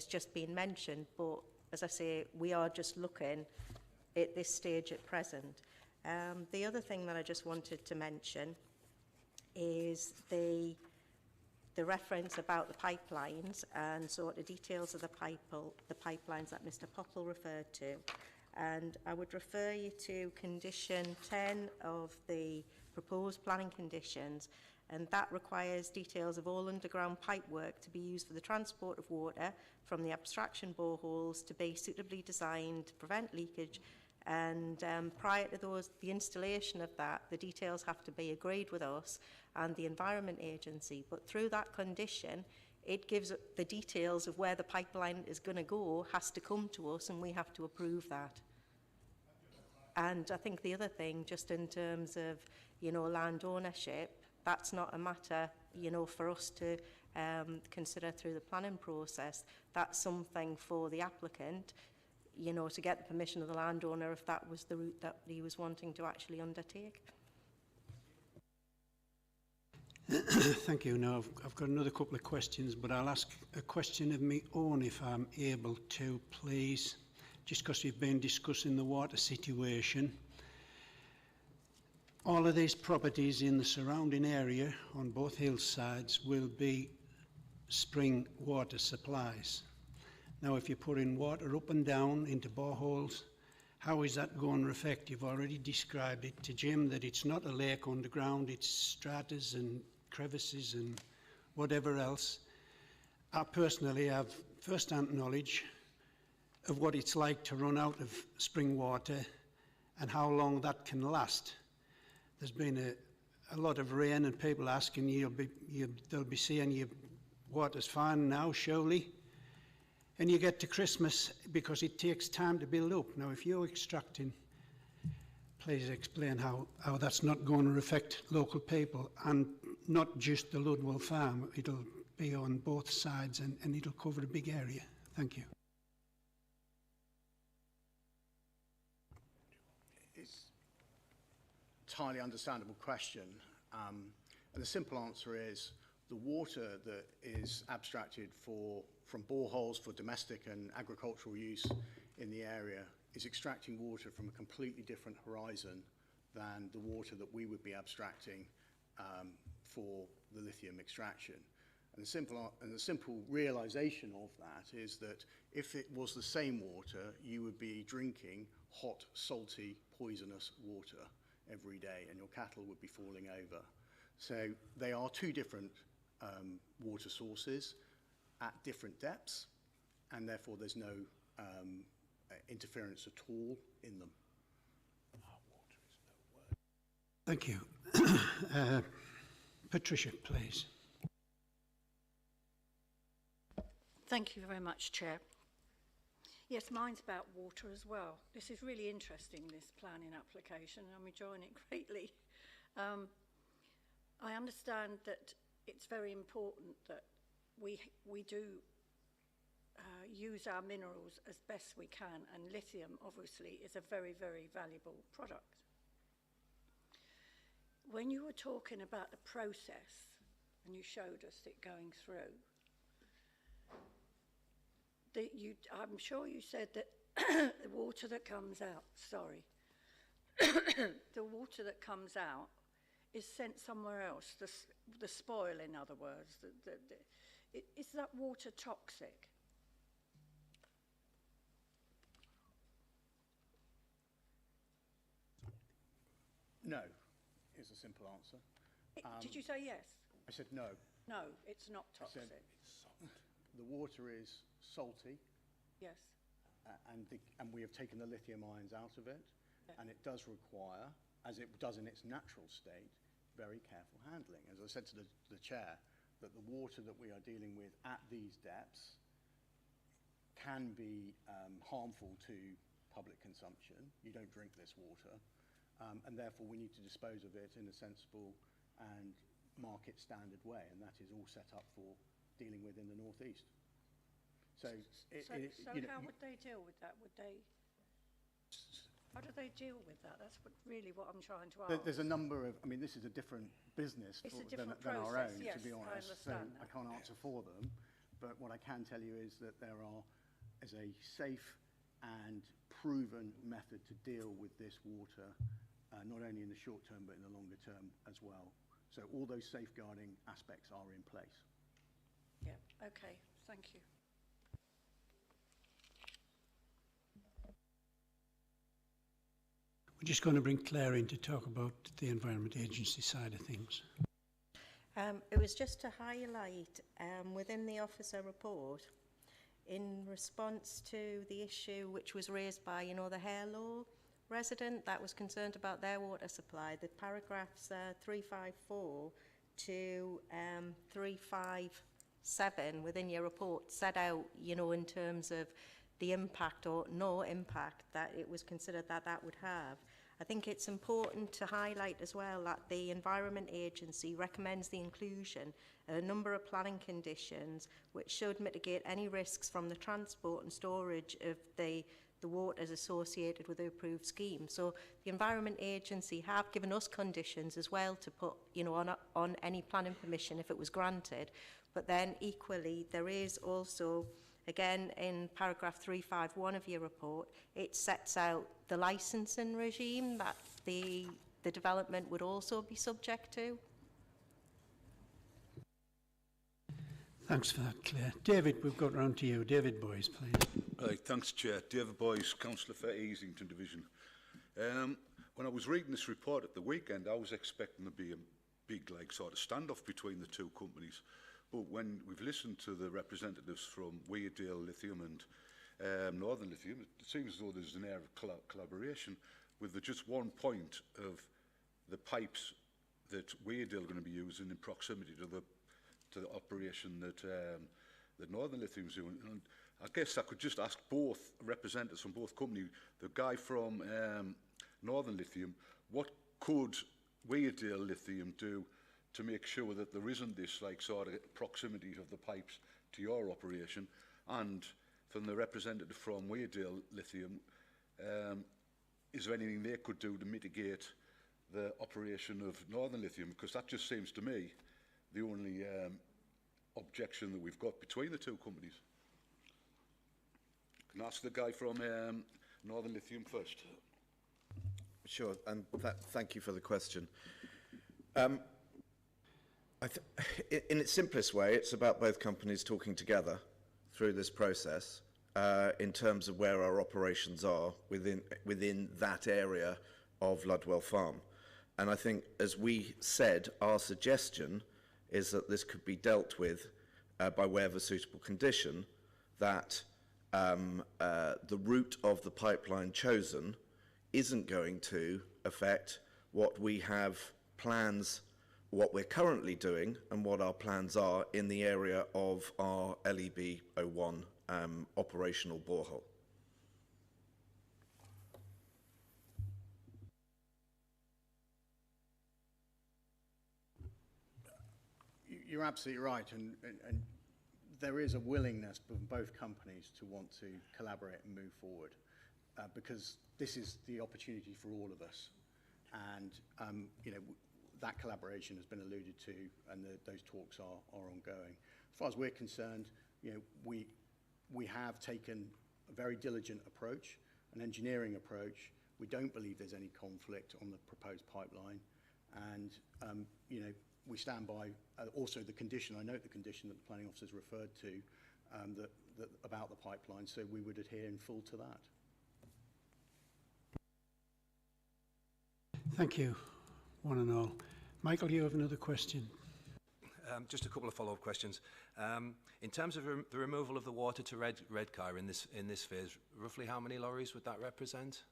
just been mentioned. But as I say, we are just looking at this stage at present. The other thing that I just wanted to mention is the reference about the pipelines and sort of details of the pipelines that Mr. Pottle referred to. And I would refer you to condition 10 of the proposed planning conditions, and that requires details of all underground pipe work to be used for the transport of water from the abstraction boreholes to be suitably designed to prevent leakage. And prior to the installation of that, the details have to be agreed with us and the Environment Agency. But through that condition, it gives the details of where the pipeline is going to go, has to come to us, and we have to approve that. And I think the other thing, just in terms of, you know, land ownership, that's not a matter, you know, for us to consider through the planning process. That's something for the applicant, you know, to get the permission of the landowner if that was the route that he was wanting to actually undertake. Thank you. Now, I've got another couple of questions, but I'll ask a question of me own if I'm able to, please. Just because we've been discussing the water situation. All of these properties in the surrounding area on both hillsides will be spring water supplies. Now, if you put in water up and down into boreholes, how is that going to affect? You've already described it to Jim that it's not a lake underground, it's stratas and crevices and whatever else. I personally have first-hand knowledge of what it's like to run out of spring water and how long that can last. There's been a lot of rain and people asking they'll be saying your water's fine now, surely. And you get to Christmas because it takes time to build up. Now, if you're extracting please explain how that's not going to affect local people and not just the Ludwell farm. It'll be on both sides and it'll cover a big area. Thank you. It's an entirely understandable question. And the simple answer is the water that is abstracted from boreholes for domestic and agricultural use in the area is extracting water from a completely different horizon than the water that we would be abstracting for the lithium extraction. And the simple realization of that is that if it was the same water, you would be drinking hot, salty, poisonous water every day, and your cattle would be falling over. So they are two different water sources at different depths, and therefore there's no interference at all in them. Thank you. Patricia, please. Thank you very much, Chair. Yes, mine's about water as well. This is really interesting, this planning application, and I'm enjoying it greatly. I understand that it's very important that we do use our minerals as best we can, and lithium obviously is a very, very valuable product. When you were talking about the process, and you showed us it going through, I'm sure you said that the water that comes out, the water that comes out is sent somewhere else, the spoil, in other words. Is that water toxic? No, is a simple answer. Did you say yes? I said no. No, it's not toxic. The water is salty. Yes. And we have taken the lithium ions out of it, and it does require, as it does in its natural state, very careful handling. As I said to the chair, that the water that we are dealing with at these depths can be harmful to public consumption. You don't drink this water, and therefore we need to dispose of it in a sensible and market standard way, and that is all set up for dealing with in the northeast. So how would they deal with that? How do they deal with that? That's really what I'm trying to ask. There's a number of, I mean, this is a different business than our own, yes, to be honest. So I can't answer for them. But what I can tell you is that there is a safe and proven method to deal with this water, not only in the short term, but in the longer term as well. So all those safeguarding aspects are in place. Yeah, okay, thank you. We're just going to bring Claire in to talk about the Environment Agency side of things. It was just to highlight within the officer report, in response to the issue which was raised by, the Harlow resident that was concerned about their water supply, the paragraphs 354 to 357 within your report set out, in terms of the impact or no impact that it was considered that would have. I think it's important to highlight as well that the Environment Agency recommends the inclusion of a number of planning conditions which should mitigate any risks from the transport and storage of the waters associated with the approved scheme. So the Environment Agency have given us conditions as well to put, on any planning permission if it was granted. But then equally, there is also, again, in paragraph 351 of your report, it sets out the licensing regime that the development would also be subject to. Thanks for that, Claire. David, we've got round to you. David Boyes, please. Thanks, Chair. David Boyes, Councillor for Easington Division. When I was reading this report at the weekend, I was expecting to be a big, sort of standoff between the two companies. But when we've listened to the representatives from Weardale Lithium and Northern Lithium, it seems as though there's an air of collaboration with just one point of the pipes that Weardale are going to be using in proximity to the operation that Northern Lithium is doing. And I guess I could just ask both representatives from both companies, the guy from Northern Lithium, what could Weardale Lithium do to make sure that there isn't this like sort of proximity of the pipes to your operation? And from the representative from Weardale Lithium, is there anything they could do to mitigate the operation of Northern Lithium? Because that just seems to me the only objection that we've got between the two companies. Can I ask the guy from Northern Lithium first? Sure, and thank you for the question. In its simplest way, it's about both companies talking together through this process in terms of where our operations are within that area of Ludwell Farm. And I think, as we said, our suggestion is that this could be dealt with by way of a suitable condition, that the route of the pipeline chosen isn't going to affect what we have plans, what we're currently doing and what our plans are in the area of our LEB 01 operational borehole. You're absolutely right, and there is a willingness from both companies to want to collaborate and move forward, because this is the opportunity for all of us, and you know, that collaboration has been alluded to, and those talks are ongoing. As far as we're concerned, you know, we have taken a very diligent approach, an engineering approach. We don't believe there's any conflict on the proposed pipeline, and you know, we stand by also the condition. I note the condition that the planning officers referred to that about the pipeline, so we would adhere in full to that. Thank you, one and all. Michael, you have another question. Just a couple of follow-up questions. In terms of the removal of the water to Redcar in this phase, roughly how many lorries would that represent?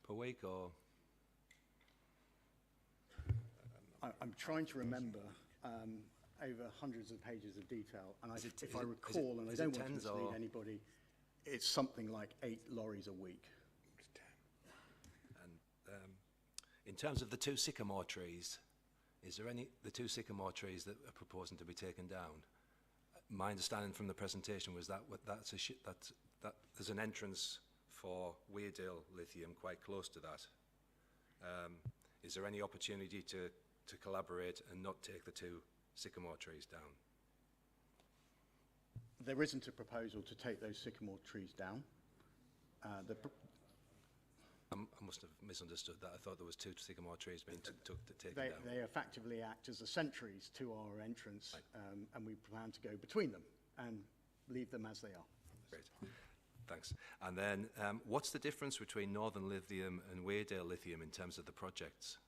Per week, or? I'm trying to remember over hundreds of pages of detail, and if I recall, and I don't want to mislead anybody, it's something like 8 lorries a week. And in terms of the 2 sycamore trees, is there the 2 sycamore trees that are proposing to be taken down? My understanding from the presentation was that there's an entrance for Weardale Lithium quite close to that. Is there any opportunity to collaborate and not take the 2 sycamore trees down? There isn't a proposal to take those sycamore trees down. I must have misunderstood that. I thought there was 2 sycamore trees being taken down. They effectively act as the sentries to our entrance, and we plan to go between them and leave them as they are. Great. Thanks. And then what's the difference between Northern Lithium and Weardale Lithium in terms of the projects?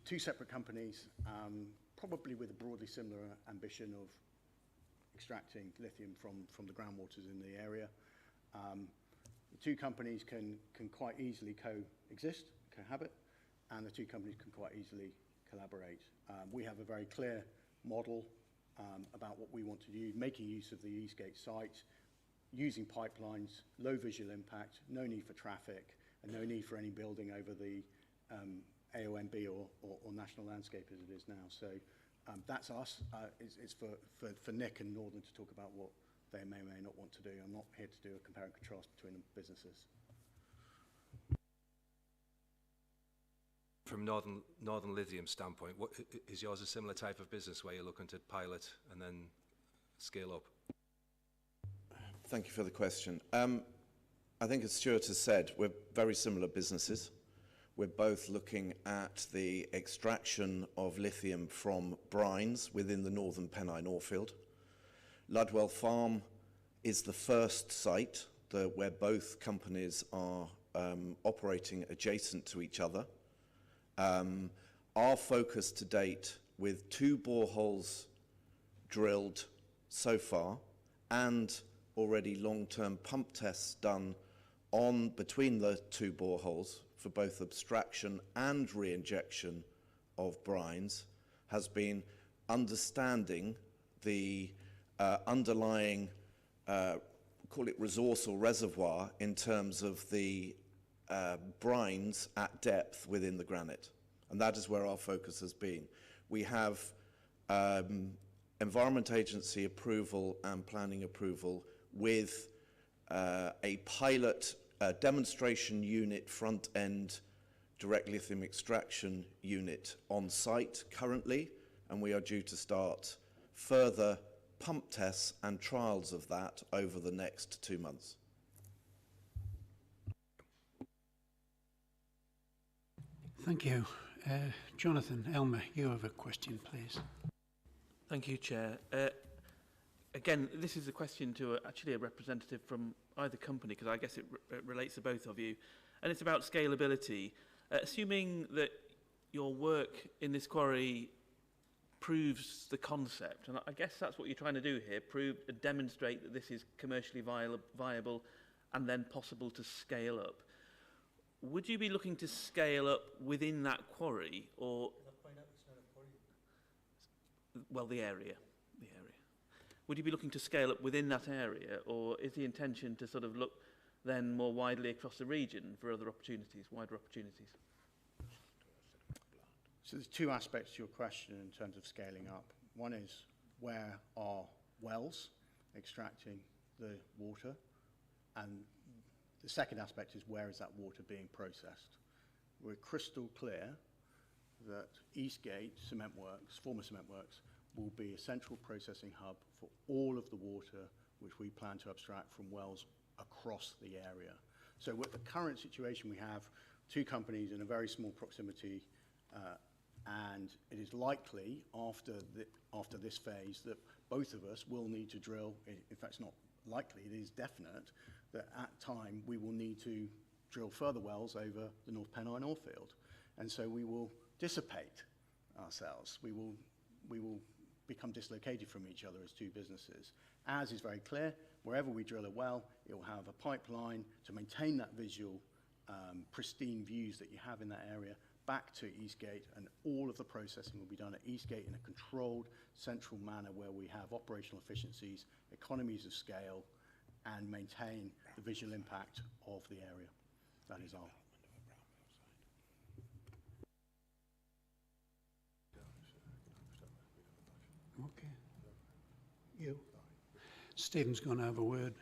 Two separate companies, probably with a broadly similar ambition of extracting lithium from the groundwaters in the area. The 2 companies can quite easily coexist, cohabit, and the 2 companies can quite easily collaborate. We have a very clear model about what we want to do, making use of the Eastgate site, using pipelines, low visual impact, no need for traffic, and no need for any building over the AONB or National Landscape as it is now. So that's us. It's for Nick and Northern to talk about what they may or may not want to do. I'm not here to do a compare and contrast between the businesses. From Northern Lithium standpoint, is yours a similar type of business where you're looking to pilot and then scale up? Thank you for the question. I think, as Stuart has said, we're very similar businesses. We're both looking at the extraction of lithium from brines within the Northern Pennine Orefield. Ludwell Farm is the first site where both companies are operating adjacent to each other. Our focus to date, with 2 boreholes drilled so far and already long-term pump tests done between the 2 boreholes for both abstraction and re-injection of brines, has been understanding the underlying, call it resource or reservoir, in terms of the brines at depth within the granite. And that is where our focus has been. We have Environment Agency approval and planning approval with a pilot demonstration unit, front-end direct lithium extraction unit on site currently, and we are due to start further pump tests and trials of that over the next 2 months. Thank you. Jonathan Elmer, you have a question, please. Thank you, Chair. Again, this is a question to actually a representative from either company, because I guess it relates to both of you, and it's about scalability. Assuming that your work in this quarry proves the concept, and I guess that's what you're trying to do here, demonstrate that this is commercially viable and then possible to scale up. Would you be looking to scale up within that quarry, or well, the area? Would you be looking to scale up within that area, or is the intention to sort of look then more widely across the region for other opportunities, wider opportunities? So there's two aspects to your question in terms of scaling up. One is, where are wells extracting the water? And the second aspect is, where is that water being processed? We're crystal clear that Eastgate Cement Works, former Cement Works, will be a central processing hub for all of the water which we plan to abstract from wells across the area. So with the current situation, we have two companies in a very small proximity, and it is likely after this phase that both of us will need to drill. In fact, it's not likely, it is definite, that at time we will need to drill further wells over the North Pennine ore field. And so we will dissipate ourselves. We will become dislocated from each other as two businesses. As is very clear, wherever we drill a well, it will have a pipeline to maintain that visual, pristine views that you have in that area back to Eastgate, and all of the processing will be done at Eastgate in a controlled, central manner where we have operational efficiencies, economies of scale, and maintain the visual impact of the area. That is all. Okay. You. Stephen's going to have a word.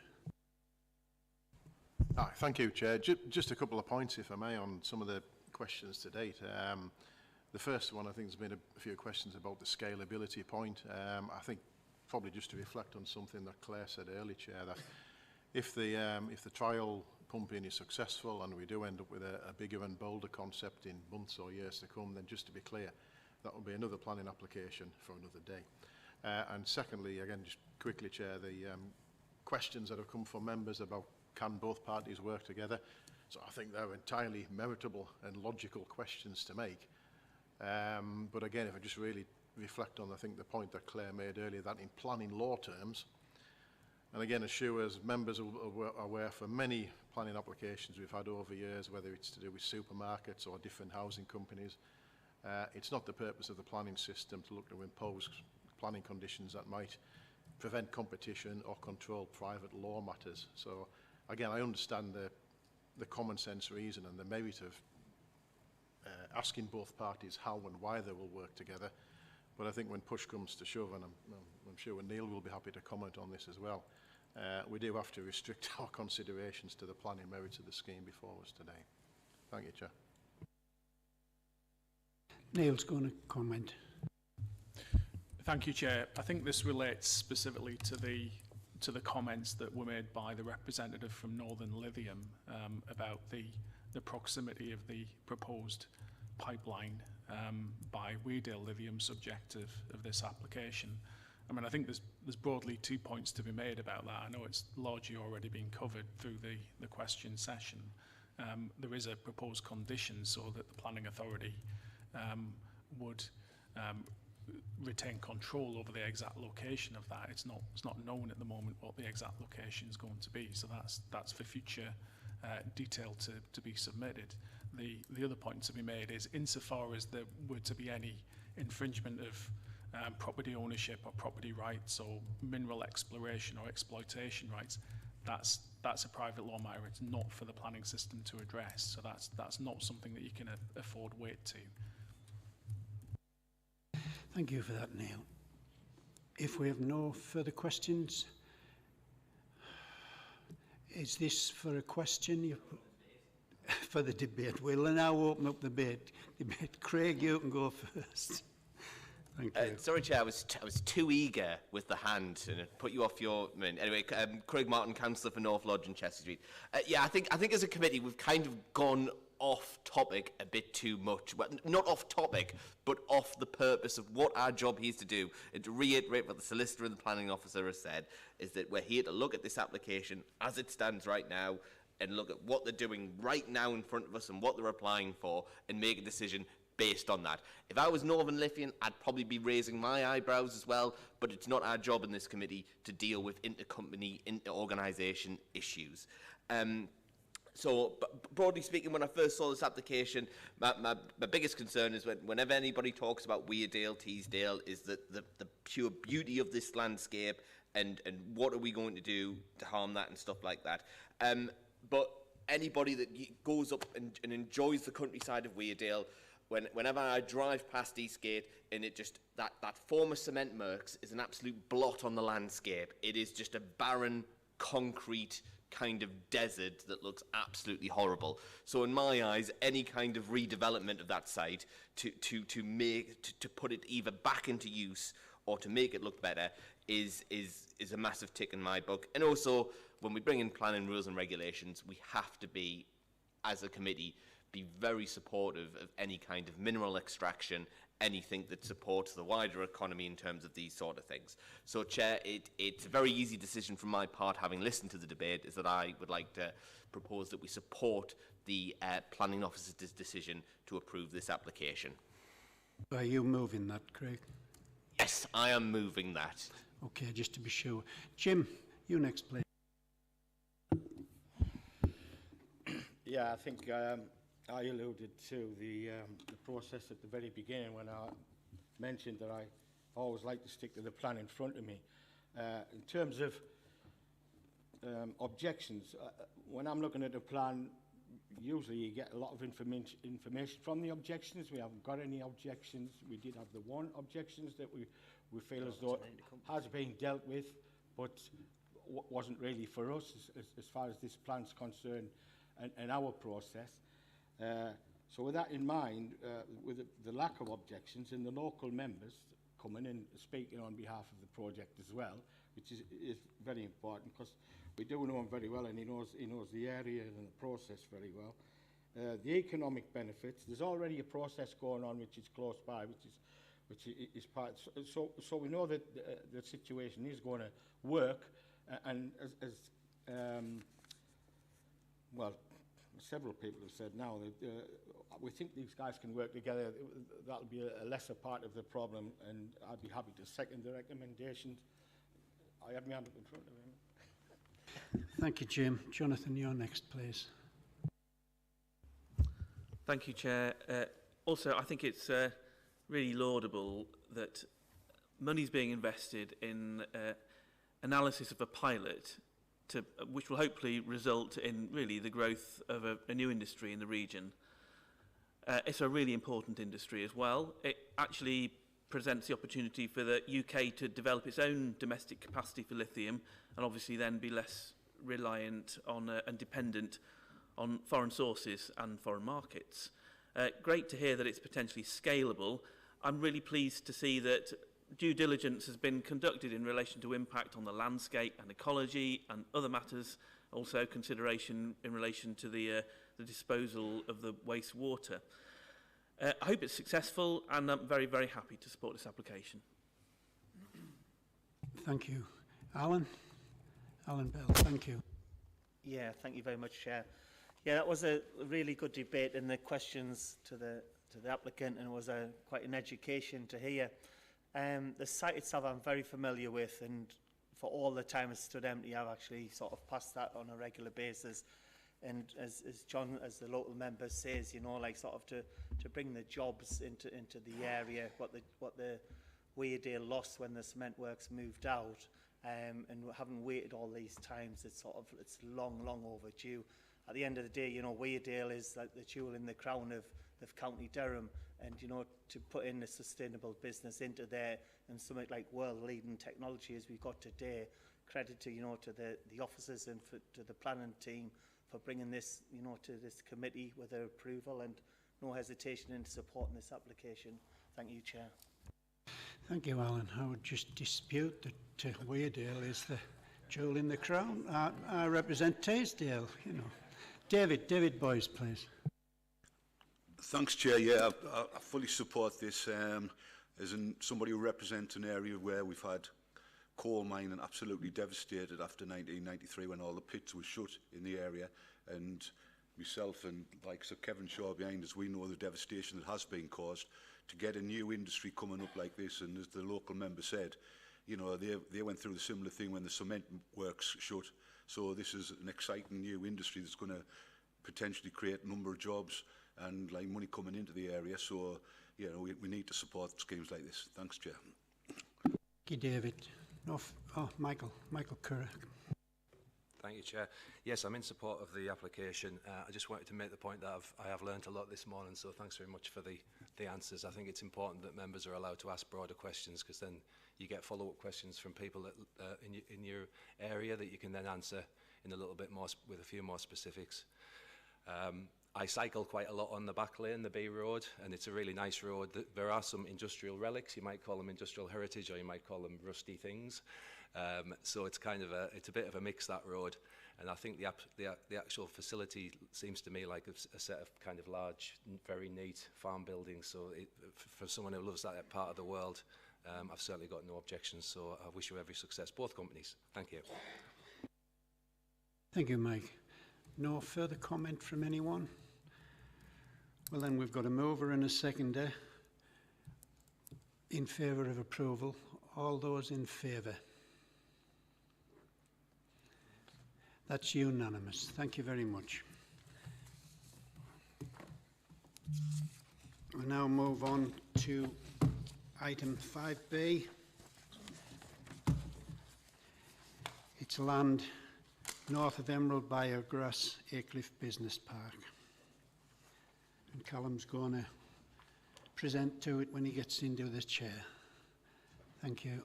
Thank you, Chair. Just a couple of points, if I may, on some of the questions to date. The first one, I think there's been a few questions about the scalability point. I think probably just to reflect on something that Claire said earlier, Chair, that if the trial pumping is successful and we do end up with a bigger and bolder concept in months or years to come, then just to be clear, that will be another planning application for another day. And secondly, again, just quickly, Chair, the questions that have come from members about can both parties work together. So I think they're entirely meritable and logical questions to make. But again, if I just really reflect on, I think, the point that Claire made earlier, that in planning law terms, and again, as sure as members are aware, for many planning applications we've had over years, whether it's to do with supermarkets or different housing companies, it's not the purpose of the planning system to look to impose planning conditions that might prevent competition or control private law matters. So again, I understand the common sense reason and the merit of asking both parties how and why they will work together. But I think when push comes to shove, and I'm sure Neil will be happy to comment on this as well, we do have to restrict our considerations to the planning merits of the scheme before us today. Thank you, Chair. Neil's going to comment. Thank you, Chair. I think this relates specifically to the comments that were made by the representative from Northern Lithium about the proximity of the proposed pipeline by Weardale Lithium subjective of this application. I mean, I think there's broadly 2 points to be made about that. I know it's largely already been covered through the question session. There is a proposed condition so that the planning authority would retain control over the exact location of that. It's not known at the moment what the exact location is going to be, so that's for future detail to be submitted. The other point to be made is, insofar as there were to be any infringement of property ownership or property rights or mineral exploration or exploitation rights, that's a private law matter. It's not for the planning system to address. So that's not something that you can afford weight to. Thank you for that, Neil. If we have no further questions, is this for a question? For the debate. We'll now open up the debate. Craig, you can go first. Thank you. Sorry, Chair, I was too eager with the hand and it put you off your... Anyway, Craig Martin, Councillor for North Lodge and Chester Street. Yeah, I think as a committee we've kind of gone off topic a bit too much. Well, not off topic, but off the purpose of what our job here is to do. And to reiterate what the solicitor and the planning officer has said, is that we're here to look at this application as it stands right now and look at what they're doing right now in front of us and what they're applying for and make a decision based on that. If I was Northern Lithian, I'd probably be raising my eyebrows as well, but it's not our job in this committee to deal with inter-company, inter-organisation issues. So, broadly speaking, when I first saw this application, my biggest concern is whenever anybody talks about Weardale, Teesdale, is the pure beauty of this landscape and what are we going to do to harm that and stuff like that. But anybody that goes up and enjoys the countryside of Weardale, whenever I drive past Eastgate and it just, that former cement works is an absolute blot on the landscape. It is just a barren, concrete kind of desert that looks absolutely horrible. So in my eyes, any kind of redevelopment of that site to put it either back into use or to make it look better is a massive tick in my book. And also, when we bring in planning rules and regulations, we have to be, as a committee, be very supportive of any kind of mineral extraction, anything that supports the wider economy in terms of these sort of things. So, Chair, it's a very easy decision from my part, having listened to the debate, is that I would like to propose that we support the planning officer's decision to approve this application. Are you moving that, Craig? Yes, I am moving that. Okay, just to be sure. Jim, you next, please. Yeah, I think I alluded to the process at the very beginning when I mentioned that I always like to stick to the plan in front of me. In terms of objections, when I'm looking at a plan, usually you get a lot of information from the objections. We haven't got any objections. We did have the one objections that we feel as though it has been dealt with, but wasn't really for us as far as this plan's concerned and our process. So with that in mind, with the lack of objections and the local members coming in speaking on behalf of the project as well, which is very important because we do know him very well and he knows the area and the process very well. The economic benefits, there's already a process going on which is close by, which is part. So we know that the situation is going to work, and as well, several people have said now that we think these guys can work together. That'll be a lesser part of the problem, and I'd be happy to second the recommendations. I have my hand up in front of him. Thank you, Jim. Jonathan, you're next, please. Thank you, Chair. Also, I think it's really laudable that money's being invested in analysis of a pilot which will hopefully result in really the growth of a new industry in the region. It's a really important industry as well. It actually presents the opportunity for the UK to develop its own domestic capacity for lithium and obviously then be less reliant on and dependent on foreign sources and foreign markets. Great to hear that it's potentially scalable. I'm really pleased to see that due diligence has been conducted in relation to impact on the landscape and ecology and other matters, also consideration in relation to the disposal of the wastewater. I hope it's successful and I'm very, very happy to support this application. Thank you. Alan Bell, thank you. Yeah, thank you very much, Chair. Yeah, that was a really good debate and the questions to the applicant, and it was quite an education to hear. The site itself I'm very familiar with, and for all the time it's stood empty, I've actually sort of passed that on a regular basis. And as John, as the local member says, you know, like sort of to to bring the jobs into the area, what the Weardale lost when the cement works moved out, and having waited all these times, it's long overdue. At the end of the day, you know, Weardale is like the jewel in the crown of County Durham, and, you know, to put in a sustainable business into there and something like world-leading technology as we've got today, credit to, you know, to the officers and to the planning team for bringing this, you know, to this committee with their approval, and no hesitation in supporting this application. Thank you, Chair. Thank you, Alan. I would just dispute that Weardale is the jewel in the crown. I represent Taysdale, you know. David Boyce, please. Thanks, Chair. Yeah, I fully support this. As somebody who represents an area where we've had coal mining absolutely devastated after 1993 when all the pits were shut in the area, and myself and likes of Kevin Shaw behind us, we know the devastation that has been caused. To get a new industry coming up like this, and as the local member said, you know, they went through the similar thing when the cement works shut. So this is an exciting new industry that's going to potentially create a number of jobs and like money coming into the area. So, you know, we need to support schemes like this. Thanks, Chair. Thank you, David. Michael Curran. Thank you, Chair. Yes, I'm in support of the application. I just wanted to make the point that I have learnt a lot this morning, so thanks very much for the answers. I think it's important that members are allowed to ask broader questions, because then you get follow-up questions from people that, in your area that you can then answer in a little bit more, with a few more specifics. I cycle quite a lot on the back lane, the B Road, and it's a really nice road. There are some industrial relics, you might call them industrial heritage, or you might call them rusty things. So it's kind of it's a bit of a mix, that road, and I think the actual facility seems to me like a set of kind of large, very neat farm buildings. So for someone who loves that part of the world, I've certainly got no objections. So I wish you every success, both companies. Thank you. Thank you, Mike. No further comment from anyone? Well, then we've got a mover and a seconder in favour of approval. All those in favour? That's unanimous. Thank you very much. We'll now move on to item 5B. It's land north of Emerald Biograss, Aycliffe Business Park. And Callum's going to present to it when he gets into the chair. Thank you.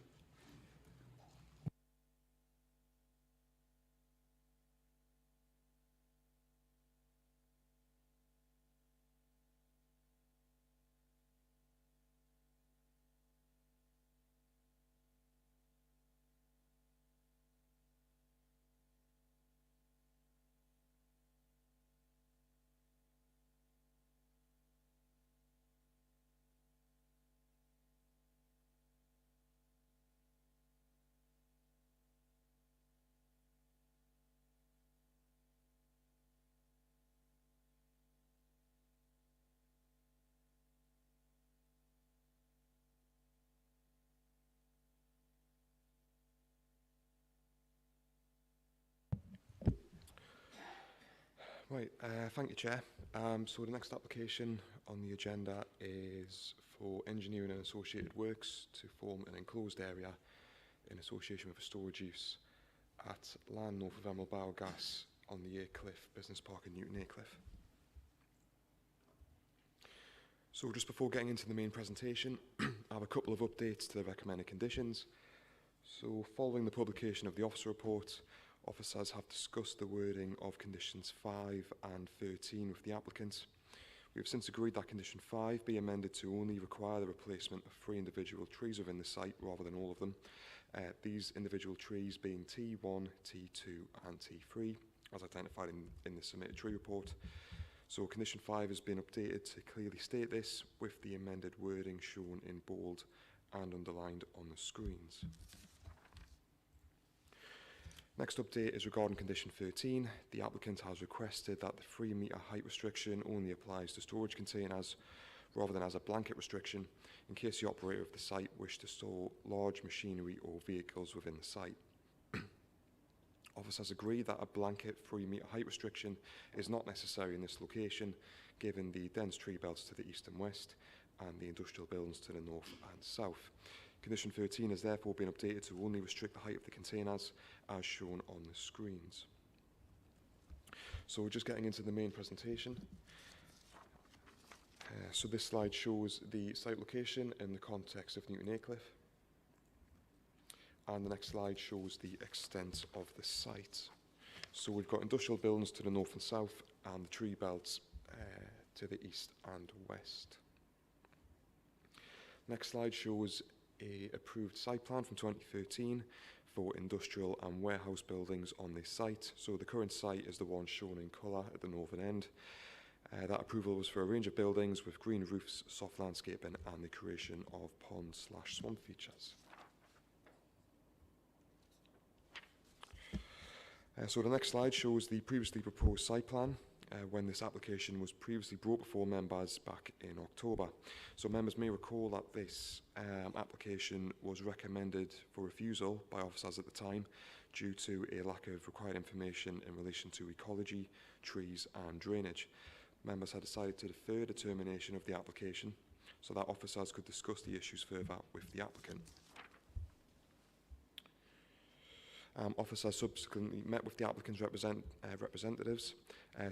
Right, thank you, Chair. So the next application on the agenda is for engineering and associated works to form an enclosed area in association with a storage use at land north of Emerald Biogas on the Aycliffe Business Park in Newton Aycliffe. So just before getting into the main presentation, I have a couple of updates to the recommended conditions. So following the publication of the officer report, officers have discussed the wording of conditions 5 and 13 with the applicant. We have since agreed that condition 5 be amended to only require the replacement of 3 individual trees within the site rather than all of them. These individual trees being T1, T2 and T3 as identified in the submitted tree report. So condition 5 has been updated to clearly state this with the amended wording shown in bold and underlined on the screens. Next update is regarding condition 13. The applicant has requested that the 3 metre height restriction only applies to storage containers rather than as a blanket restriction in case the operator of the site wished to store large machinery or vehicles within the site. Officers agree that a blanket 3-metre height restriction is not necessary in this location, given the dense tree belts to the east and west and the industrial buildings to the north and south. Condition 13 has therefore been updated to only restrict the height of the containers as shown on the screens. So just getting into the main presentation. So this slide shows the site location in the context of Newton Aycliffe. And the next slide shows the extent of the site. So we've got industrial buildings to the north and south and the tree belts to the east and west. Next slide shows a approved site plan from 2013 for industrial and warehouse buildings on this site. So the current site is the one shown in colour at the northern end. That approval was for a range of buildings with green roofs, soft landscaping and the creation of pond/swamp features. So the next slide shows the previously proposed site plan when this application was previously brought before members back in October. So members may recall that this application was recommended for refusal by officers at the time due to a lack of required information in relation to ecology, trees and drainage. Members had decided to defer determination of the application so that officers could discuss the issues further with the applicant. Officers subsequently met with the applicant's representatives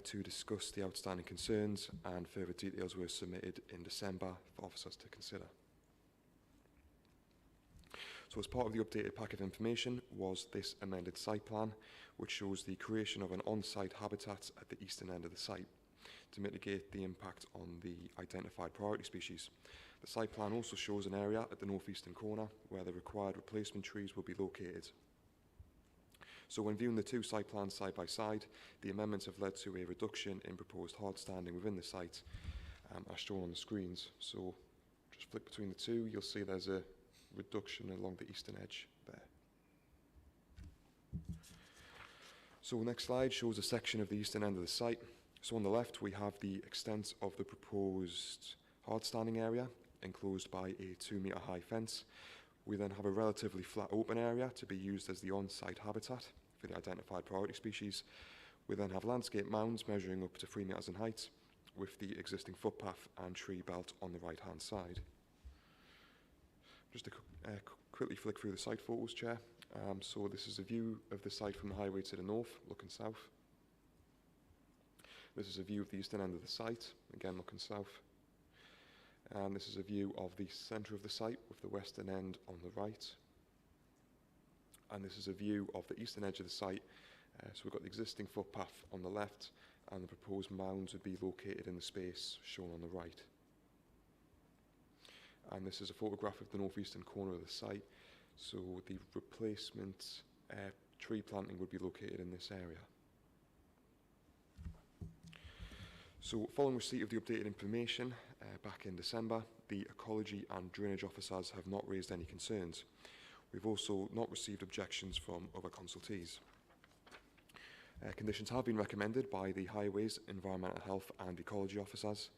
to discuss the outstanding concerns, and further details were submitted in December for officers to consider. So as part of the updated pack of information was this amended site plan, which shows the creation of an on-site habitat at the eastern end of the site to mitigate the impact on the identified priority species. The site plan also shows an area at the northeastern corner where the required replacement trees will be located. So when viewing the two site plans side by side, the amendments have led to a reduction in proposed hard standing within the site, as shown on the screens. So just flick between the two, you'll see there's a reduction along the eastern edge there. So the next slide shows a section of the eastern end of the site. So on the left, we have the extent of the proposed hard standing area, enclosed by a 2-metre high fence. We then have a relatively flat open area to be used as the on-site habitat for the identified priority species. We then have landscape mounds measuring up to 3 metres in height, with the existing footpath and tree belt on the right-hand side. Just to quickly flick through the site photos, Chair. So this is a view of the site from the highway to the north, looking south. This is a view of the eastern end of the site, again looking south. And this is a view of the centre of the site with the western end on the right. And this is a view of the eastern edge of the site. So we've got the existing footpath on the left, and the proposed mounds would be located in the space shown on the right. And this is a photograph of the northeastern corner of the site. So the replacement tree planting would be located in this area. So following receipt of the updated information back in December, the ecology and drainage officers have not raised any concerns. We've also not received objections from other consultees. Conditions have been recommended by the Highways, Environmental Health and Ecology officers.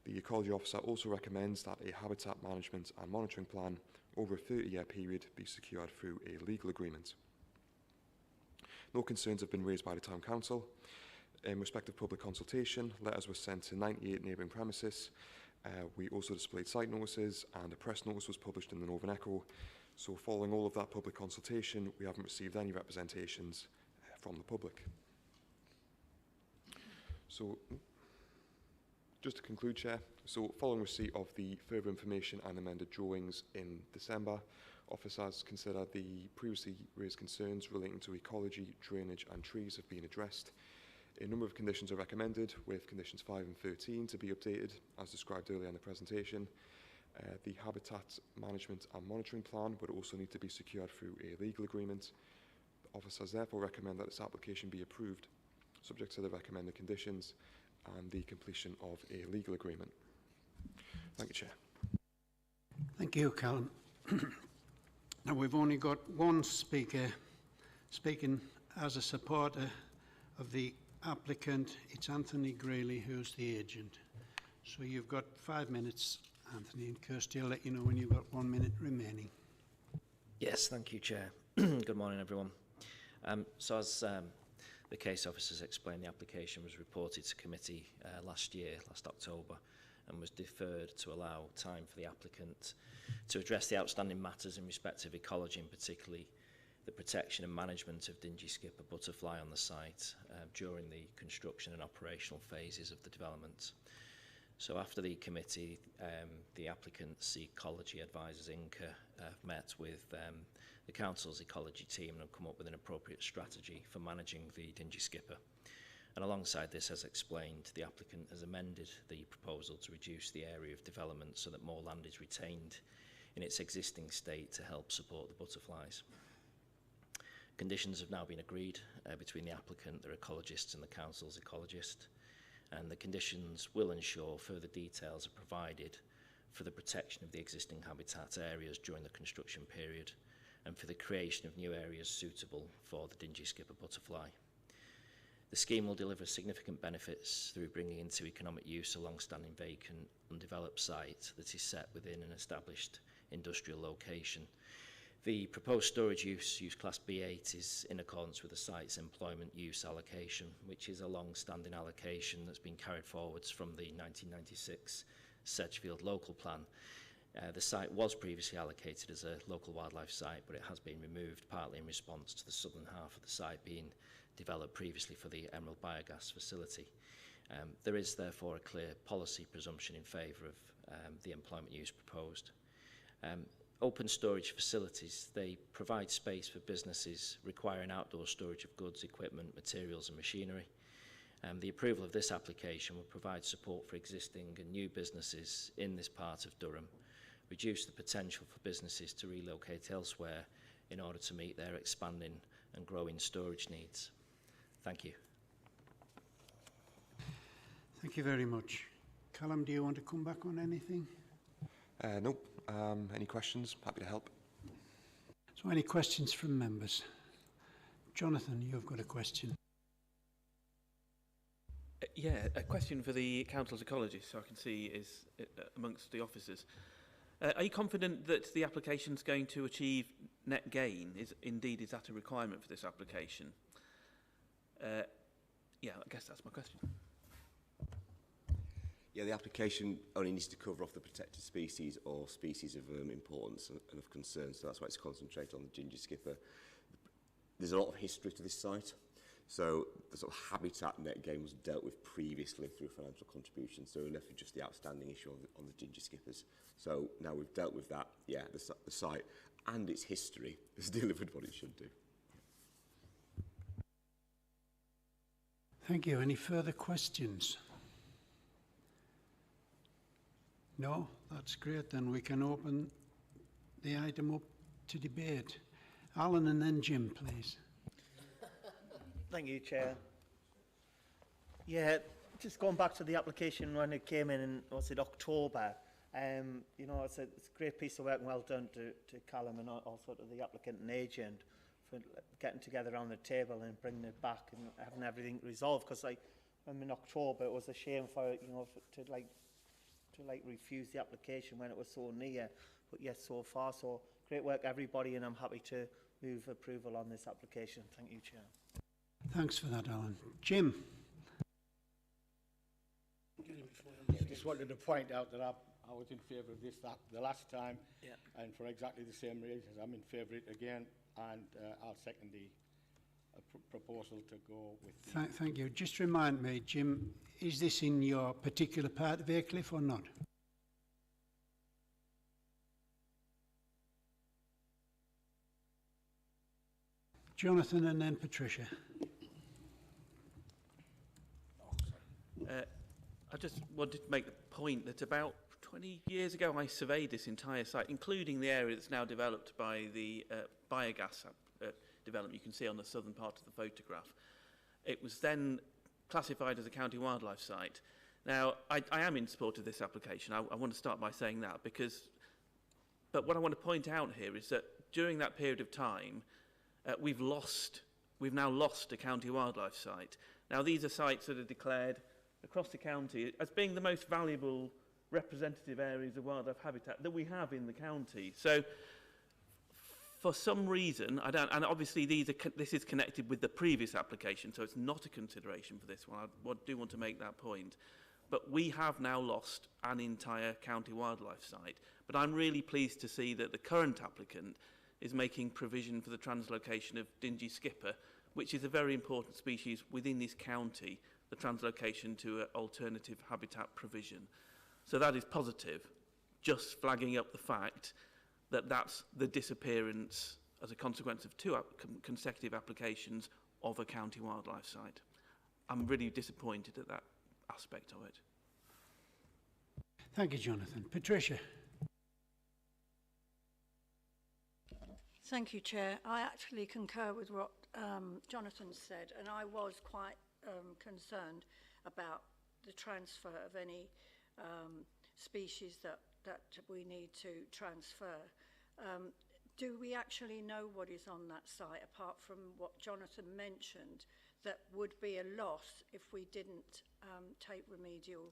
The ecology officer also recommends that a habitat management and monitoring plan over a 30-year period be secured through a legal agreement. No concerns have been raised by the Town Council. In respect of public consultation, letters were sent to 98 neighbouring premises. We also displayed site notices, and a press notice was published in the Northern Echo. So following all of that public consultation, we haven't received any representations from the public. So just to conclude, Chair, so following receipt of the further information and amended drawings in December, officers consider the previously raised concerns relating to ecology, drainage and trees have been addressed. A number of conditions are recommended, with conditions 5 and 13 to be updated, as described earlier in the presentation. The habitat management and monitoring plan would also need to be secured through a legal agreement. Officers therefore recommend that this application be approved, subject to the recommended conditions and the completion of a legal agreement. Thank you, Chair. Thank you, Callum. Now we've only got one speaker speaking as a supporter of the applicant. It's Anthony Greeley, who's the agent. So you've got 5 minutes, Anthony, and Kirsty will let you know when you've got 1 minute remaining. Yes, thank you, Chair. Good morning, everyone. So as the case officers explained, the application was reported to committee last October, and was deferred to allow time for the applicant to address the outstanding matters in respect of ecology, and particularly the protection and management of dingy skipper butterfly on the site during the construction and operational phases of the development. So after the committee, the applicant's ecology advisors, INCA, met with the council's ecology team and have come up with an appropriate strategy for managing the dingy skipper. And alongside this, as explained, the applicant has amended the proposal to reduce the area of development so that more land is retained in its existing state to help support the butterflies. Conditions have now been agreed between the applicant, their ecologists and the council's ecologist, and the conditions will ensure further details are provided for the protection of the existing habitat areas during the construction period and for the creation of new areas suitable for the dingy skipper butterfly. The scheme will deliver significant benefits through bringing into economic use a long-standing vacant, undeveloped site that is set within an established industrial location. The proposed storage use class B8 is in accordance with the site's employment use allocation, which is a long-standing allocation that's been carried forwards from the 1996 Sedgefield local plan. The site was previously allocated as a local wildlife site, but it has been removed partly in response to the southern half of the site being developed previously for the Emerald Biogas facility. There is therefore a clear policy presumption in favour of the employment use proposed. Open storage facilities, they provide space for businesses requiring outdoor storage of goods, equipment, materials and machinery. The approval of this application will provide support for existing and new businesses in this part of Durham, reduce the potential for businesses to relocate elsewhere in order to meet their expanding and growing storage needs. Thank you. Thank you very much. Callum, do you want to come back on anything? Nope. Any questions? Happy to help. So any questions from members? Jonathan, you've got a question. Yeah, a question for the council's ecologist, so I can see is amongst the officers. Are you confident that the application is going to achieve net gain? Is that a requirement for this application? Yeah, I guess that's my question. Yeah, the application only needs to cover off the protected species or species of importance and of concern, so that's why it's concentrated on the ginger skipper. There's a lot of history to this site, so the sort of habitat net gain was dealt with previously through financial contributions, so we're left with just the outstanding issue on the ginger skippers. So now we've dealt with that, yeah, the site and its history has delivered what it should do. Thank you. Any further questions? No? That's great. Then we can open the item up to debate. Alan and then Jim, please. Thank you, Chair. Yeah, just going back to the application when it came in October, you know, it's a great piece of work and well done to Callum and also to the applicant and agent for getting together around the table and bringing it back and having everything resolved. Because like in October, it was a shame for to refuse the application when it was so near, but yes, so far. So great work, everybody, and I'm happy to move approval on this application. Thank you, Chair. Thanks for that, Alan. Jim. I just wanted to point out that I was in favour of this the last time, and for exactly the same reasons. I'm in favour of it again, and I'll second the proposal to go with. Thank you. Just remind me, Jim, is this in your particular part of Aycliffe or not? Jonathan and then Patricia. I just wanted to make the point that about 20 years ago I surveyed this entire site, including the area that's now developed by the biogas development you can see on the southern part of the photograph. It was then classified as a county wildlife site. Now, I am in support of this application. I want to start by saying that but what I want to point out here is that during that period of time, we've now lost a county wildlife site. Now, these are sites that are declared across the county as being the most valuable representative areas of wildlife habitat that we have in the county. So for some reason, I don't, and obviously this is connected with the previous application, so it's not a consideration for this one. I do want to make that point. But we have now lost an entire county wildlife site. But I'm really pleased to see that the current applicant is making provision for the translocation of dingy skipper, which is a very important species within this county, the translocation to alternative habitat provision. So that is positive, just flagging up the fact that that's the disappearance as a consequence of two consecutive applications of a county wildlife site. I'm really disappointed at that aspect of it. Thank you, Jonathan. Patricia. Thank you, Chair. I actually concur with what Jonathan said, and I was quite concerned about the transfer of any species that we need to transfer. Do we actually know what is on that site, apart from what Jonathan mentioned, that would be a loss if we didn't take remedial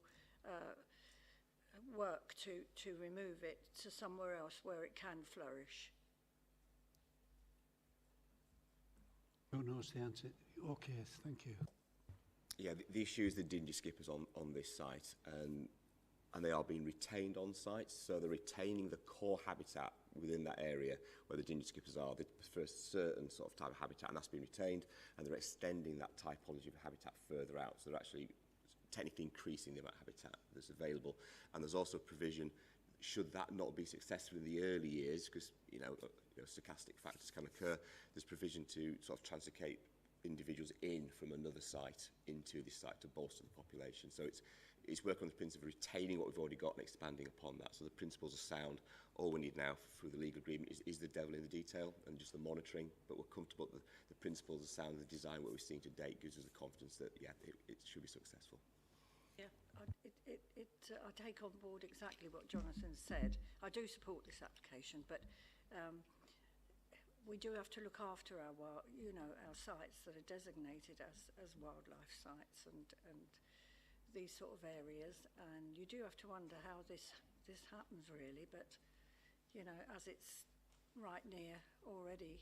work to remove it to somewhere else where it can flourish? Who knows the answer? Okay, thank you. Yeah, the issue is the dingy skippers on this site, and they are being retained on site, so they're retaining the core habitat within that area where the dingy skippers are. They prefer a certain sort of type of habitat, and that's been retained, and they're extending that typology of habitat further out, so they're actually technically increasing the amount of habitat that's available. And there's also provision, should that not be successful in the early years, because stochastic factors can occur, there's provision to sort of translocate individuals in from another site into this site to bolster the population. So it's working on the principle of retaining what we've already got and expanding upon that. So the principles are sound. All we need now through the legal agreement is the devil in the detail and just the monitoring, but we're comfortable that the principles are sound, the design, what we've seen to date gives us the confidence that, yeah, it should be successful. Yeah, I take on board exactly what Jonathan said. I do support this application, but we do have to look after our sites that are designated as wildlife sites and these sort of areas, and you do have to wonder how this happens really, but as it's right near already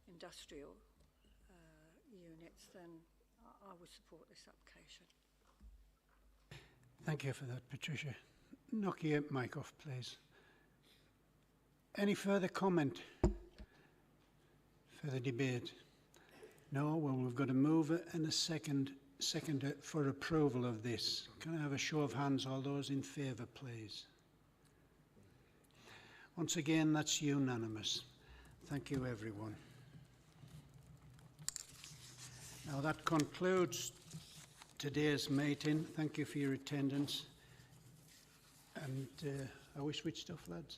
industrial units, then I would support this application. Thank you for that, Patricia. Knock your mic off, please. Any further comment for the debate? No? Well, we've got a mover and a second for approval of this. Can I have a show of hands, all those in favour, please? Once again, that's unanimous. Thank you, everyone. Now that concludes today's meeting. Thank you for your attendance. And I wish we'd stuff, lads.